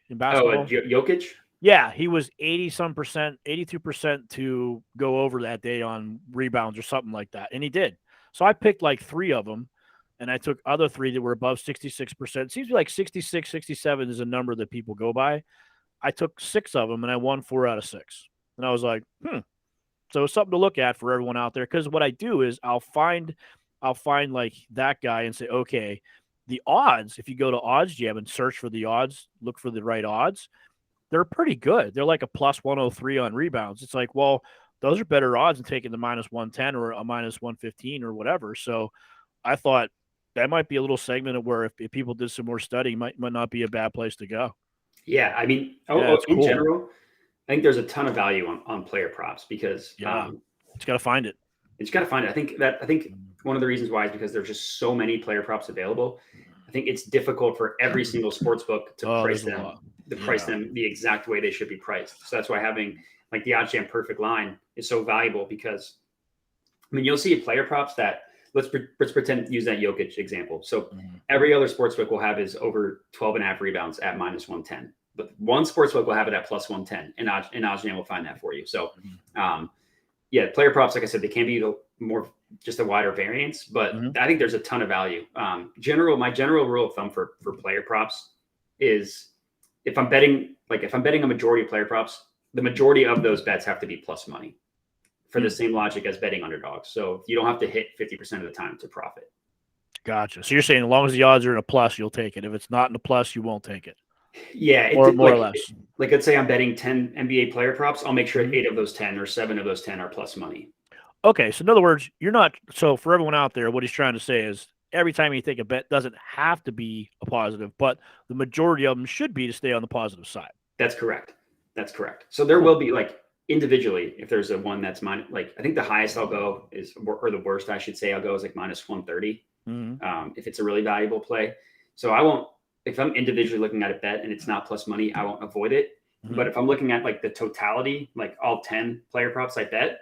Speaker 2: in basketball.
Speaker 1: Oh, Jokic?
Speaker 2: Yeah, he was 80% 82% to go over that day on rebounds or something like that. And he did. So I picked like 3 of them, and I took other 3 that were above 66%. It seems like 66, 67 is a number that people go by. I took 6 of them, and I won 4 out of 6. And I was like, So it's something to look at for everyone out there. Because what I do is I'll find like that guy and say, okay, the odds, if you go to OddsJam and search for the odds, look for the right odds, they're pretty good. They're like a plus 103 on rebounds. It's like, well, those are better odds than taking the minus 110 or a minus 115 or whatever. So I thought that might be a little segment of where if people did some more studying, might not be a bad place to go.
Speaker 1: Yeah, I mean, in general, I think there's a ton of value on player props because
Speaker 2: it's got to find it.
Speaker 1: It's got to find it. I think one of the reasons why is because there's just so many player props available. I think it's difficult for every single sports book to price them the exact way they should be priced. So that's why having like the OddsJam perfect line is so valuable because, I mean, you'll see player props that let's pretend use that Jokic example. So every other sportsbook will have his over 12.5 rebounds at minus 110, but one sportsbook will have it at plus 110, and OddsJam will find that for you. So, player props, like I said, they can be just a wider variance, but I think there's a ton of value. My general rule of thumb for player props is if I'm betting a majority of player props, the majority of those bets have to be plus money for the same logic as betting underdogs. So you don't have to hit 50% of the time to profit.
Speaker 2: Gotcha. So you're saying as long as the odds are in a plus, you'll take it. If it's not in a plus, you won't take it.
Speaker 1: Yeah.
Speaker 2: More or less.
Speaker 1: Like let's say I'm betting 10 NBA player props. I'll make sure 8 of those 10 or 7 of those 10 are plus money.
Speaker 2: Okay. So in other words, so for everyone out there, what he's trying to say is every time you take a bet doesn't have to be a positive, but the majority of them should be to stay on the positive side.
Speaker 1: That's correct. So there will be individually, if there's a one that's like I think the highest I'll go is, or the worst I should say I'll go is like minus 130. If it's a really valuable play. So I won't, if I'm individually looking at a bet and it's not plus money, I won't avoid it. But if I'm looking at like the totality, like all 10 player props I bet,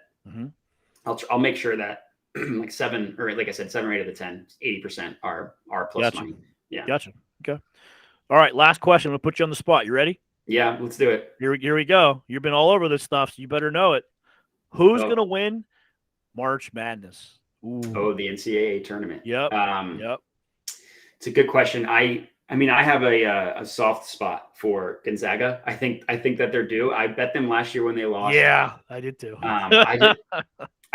Speaker 1: I'll make sure that like 7, or like I said, 7 or 8 of the 10, 80% are plus money. Yeah.
Speaker 2: Gotcha. Okay. All right. Last question. I'm going to put you on the spot. You ready?
Speaker 1: Yeah. Let's do it.
Speaker 2: Here we go. You've been all over this stuff, so you better know it. Who's going to win March Madness?
Speaker 1: Ooh. Oh, the NCAA tournament.
Speaker 2: Yep.
Speaker 1: It's a good question. I mean, I have a soft spot for Gonzaga. I think that they're due. I bet them last year when they lost.
Speaker 2: Yeah, I did too.
Speaker 1: I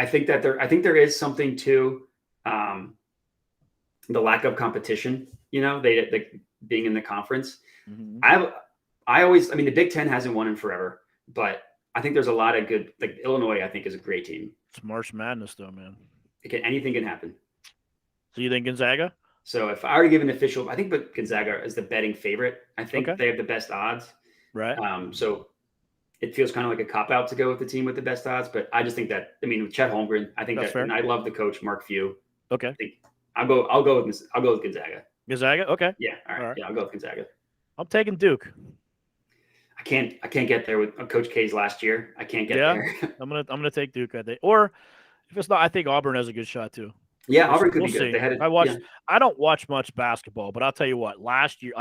Speaker 1: think there is something to the lack of competition. They being in the conference. I mean, the Big Ten hasn't won in forever, but I think there's a lot of good. Like Illinois, I think is a great team.
Speaker 2: It's March Madness, though, man.
Speaker 1: Anything can happen.
Speaker 2: So you think Gonzaga?
Speaker 1: So if I were to give an official, I think but Gonzaga is the betting favorite. I think they have the best odds.
Speaker 2: Right.
Speaker 1: So it feels kind of like a cop out to go with the team with the best odds, but I just think that, I mean, with Chet Holmgren, I think that's fair. And I love the coach Mark Few.
Speaker 2: Okay.
Speaker 1: I'll go with Gonzaga.
Speaker 2: Gonna Okay.
Speaker 1: Yeah. All right. Yeah, I'll go with Gonzaga.
Speaker 2: I'm taking Duke.
Speaker 1: I can't get there with Coach K's last year. I can't get there.
Speaker 2: I'm gonna take Duke, I think. Or if it's not, I think Auburn has a good shot too.
Speaker 1: Yeah, Auburn could be good.
Speaker 2: I don't watch much basketball, but I'll tell you what. Last year,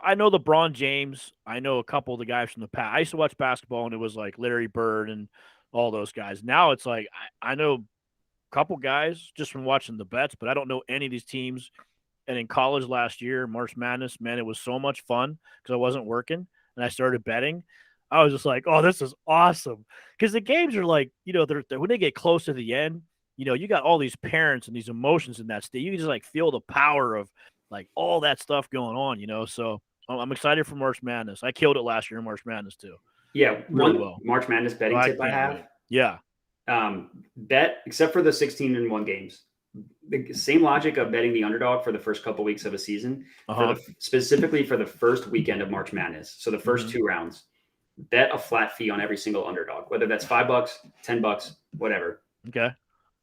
Speaker 2: I know LeBron James. I know a couple of the guys from the past. I used to watch basketball, and it was like Larry Bird and all those guys. Now it's like I know a couple guys just from watching the bets, but I don't know any of these teams. And in college last year, March Madness, man, it was so much fun because I wasn't working and I started betting. I was just like, oh, this is awesome. Because the games are like, they're when they get close to the end, you got all these parents and these emotions in that state. You can just like feel the power of like all that stuff going on, So I'm excited for March Madness. I killed it last year in March Madness too.
Speaker 1: Yeah, really well. March Madness betting tip I have.
Speaker 2: Yeah.
Speaker 1: Bet, except for the 16-1 games. The same logic of betting the underdog for the first couple weeks of a season, specifically for the first weekend of March Madness. So the first 2 rounds, bet a flat fee on every single underdog, whether that's $5, $10, whatever.
Speaker 2: Okay.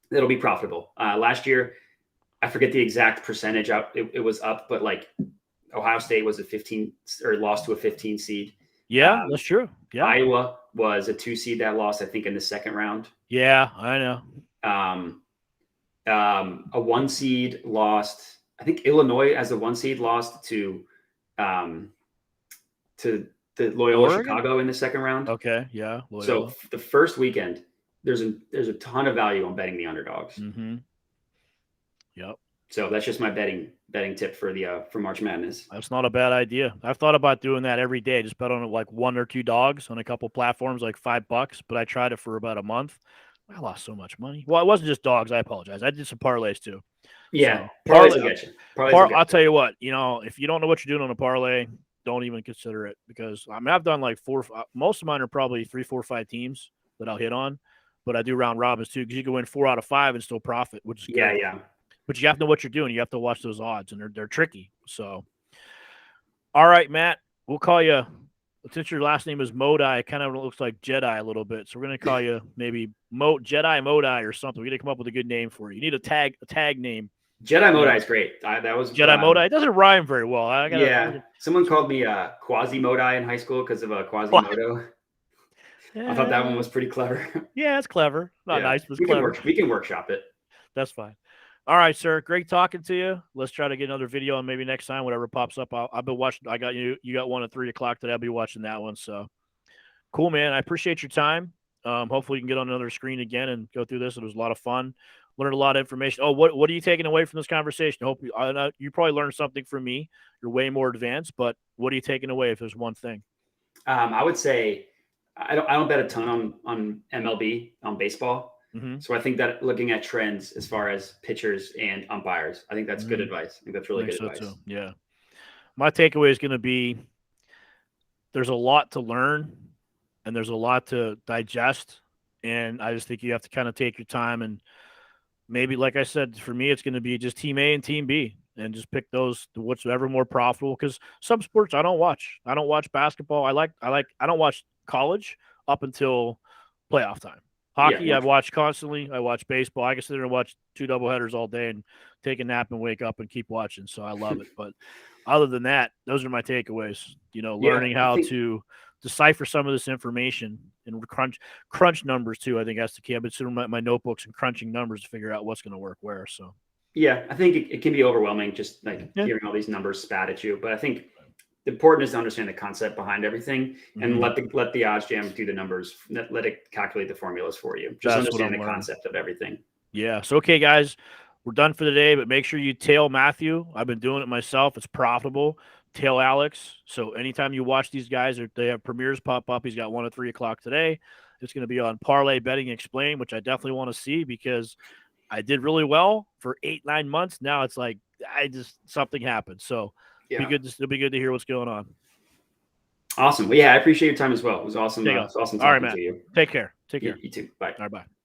Speaker 1: It'll be profitable. Last year, I forget the exact percentage it was up, but like Ohio State was a 15 or lost to a 15 seed.
Speaker 2: Yeah, that's true. Yeah.
Speaker 1: Iowa was a 2 seed that lost, I think, in the second round.
Speaker 2: Yeah, I know.
Speaker 1: A 1 seed lost. I think Illinois as a 1 seed lost to the Loyola
Speaker 2: Oregon?
Speaker 1: Chicago in the second round.
Speaker 2: Okay, yeah. Loyola.
Speaker 1: So the first weekend, there's a ton of value on betting the underdogs.
Speaker 2: Yep.
Speaker 1: So that's just my betting tip for March Madness.
Speaker 2: That's not a bad idea. I've thought about doing that every day. Just bet on like 1 or 2 dogs on a couple platforms, like $5. But I tried it for about a month. I lost so much money. Well, it wasn't just dogs. I apologize. I did some parlays too.
Speaker 1: Yeah, so, parlays will get you.
Speaker 2: I'll tell you what. If you don't know what you're doing on a parlay, don't even consider it because I've done like 4. Most of mine are probably 3, 4, 5 teams that I'll hit on, but I do round robins too because you can win 4 out of 5 and still profit, which is good.
Speaker 1: Yeah.
Speaker 2: But you have to know what you're doing. You have to watch those odds, and they're tricky. So, all right, Matt, we'll call you. Since your last name is Modai, it kind of looks like Jedi a little bit. So we're going to call you maybe Jedi Modai or something. We're going to come up with a good name for you. You need a tag name.
Speaker 1: Jedi Modai is great. That was
Speaker 2: Jedi Modai. It doesn't rhyme very well.
Speaker 1: Someone called me Quasi Modai in high school because of Quasimodo. I thought that one was pretty clever.
Speaker 2: Yeah, it's clever. Not nice, but it's clever.
Speaker 1: We can workshop it.
Speaker 2: That's fine. All right, sir. Great talking to you. Let's try to get another video on maybe next time, whatever pops up. I've been watching. I got you. You got one at 3 o'clock today. I'll be watching that one. So cool, man. I appreciate your time. Hopefully, you can get on another screen again and go through this. It was a lot of fun. Learned a lot of information. Oh, what are you taking away from this conversation? I know you probably learned something from me. You're way more advanced, but what are you taking away if there's one thing?
Speaker 1: I would say I don't bet a ton on MLB on baseball. So I think that looking at trends as far as pitchers and umpires, I think that's good advice. I think that's really good advice.
Speaker 2: Too. Yeah. My takeaway is going to be there's a lot to learn and there's a lot to digest. And I just think you have to kind of take your time and maybe, like I said, for me, it's going to be just team A and team B and just pick those whatever more profitable. Because some sports I don't watch. I don't watch basketball. I don't watch college. up until playoff time. Hockey, I've watched constantly. I watch baseball. I can sit there and watch 2 doubleheaders all day and take a nap and wake up and keep watching. So I love it. But other than that, those are my takeaways. Learning how to decipher some of this information and crunch numbers too. I think that's the key. I've been sitting in my notebooks and crunching numbers to figure out what's going to work where. So
Speaker 1: yeah, I think it can be overwhelming just like hearing all these numbers spat at you. But I think the important is to understand the concept behind everything and let the odds jam do the numbers. Let it calculate the formulas for you. Just understand the concept of everything.
Speaker 2: Yeah. So, okay, guys, we're done for the day, but make sure you tail Matthew. I've been doing it myself. It's profitable. Tail Alex. So anytime you watch these guys, they have premieres pop up. He's got one at 3 o'clock today. It's going to be on Parlay Betting Explained, which I definitely want to see because I did really well for 8-9 months. Now it's like something happened. So it'll be good to hear what's going on.
Speaker 1: Awesome. Well, yeah, I appreciate your time as well. It was awesome. Awesome talking to you.
Speaker 2: Take care.
Speaker 1: You too. Bye.
Speaker 2: All right, bye.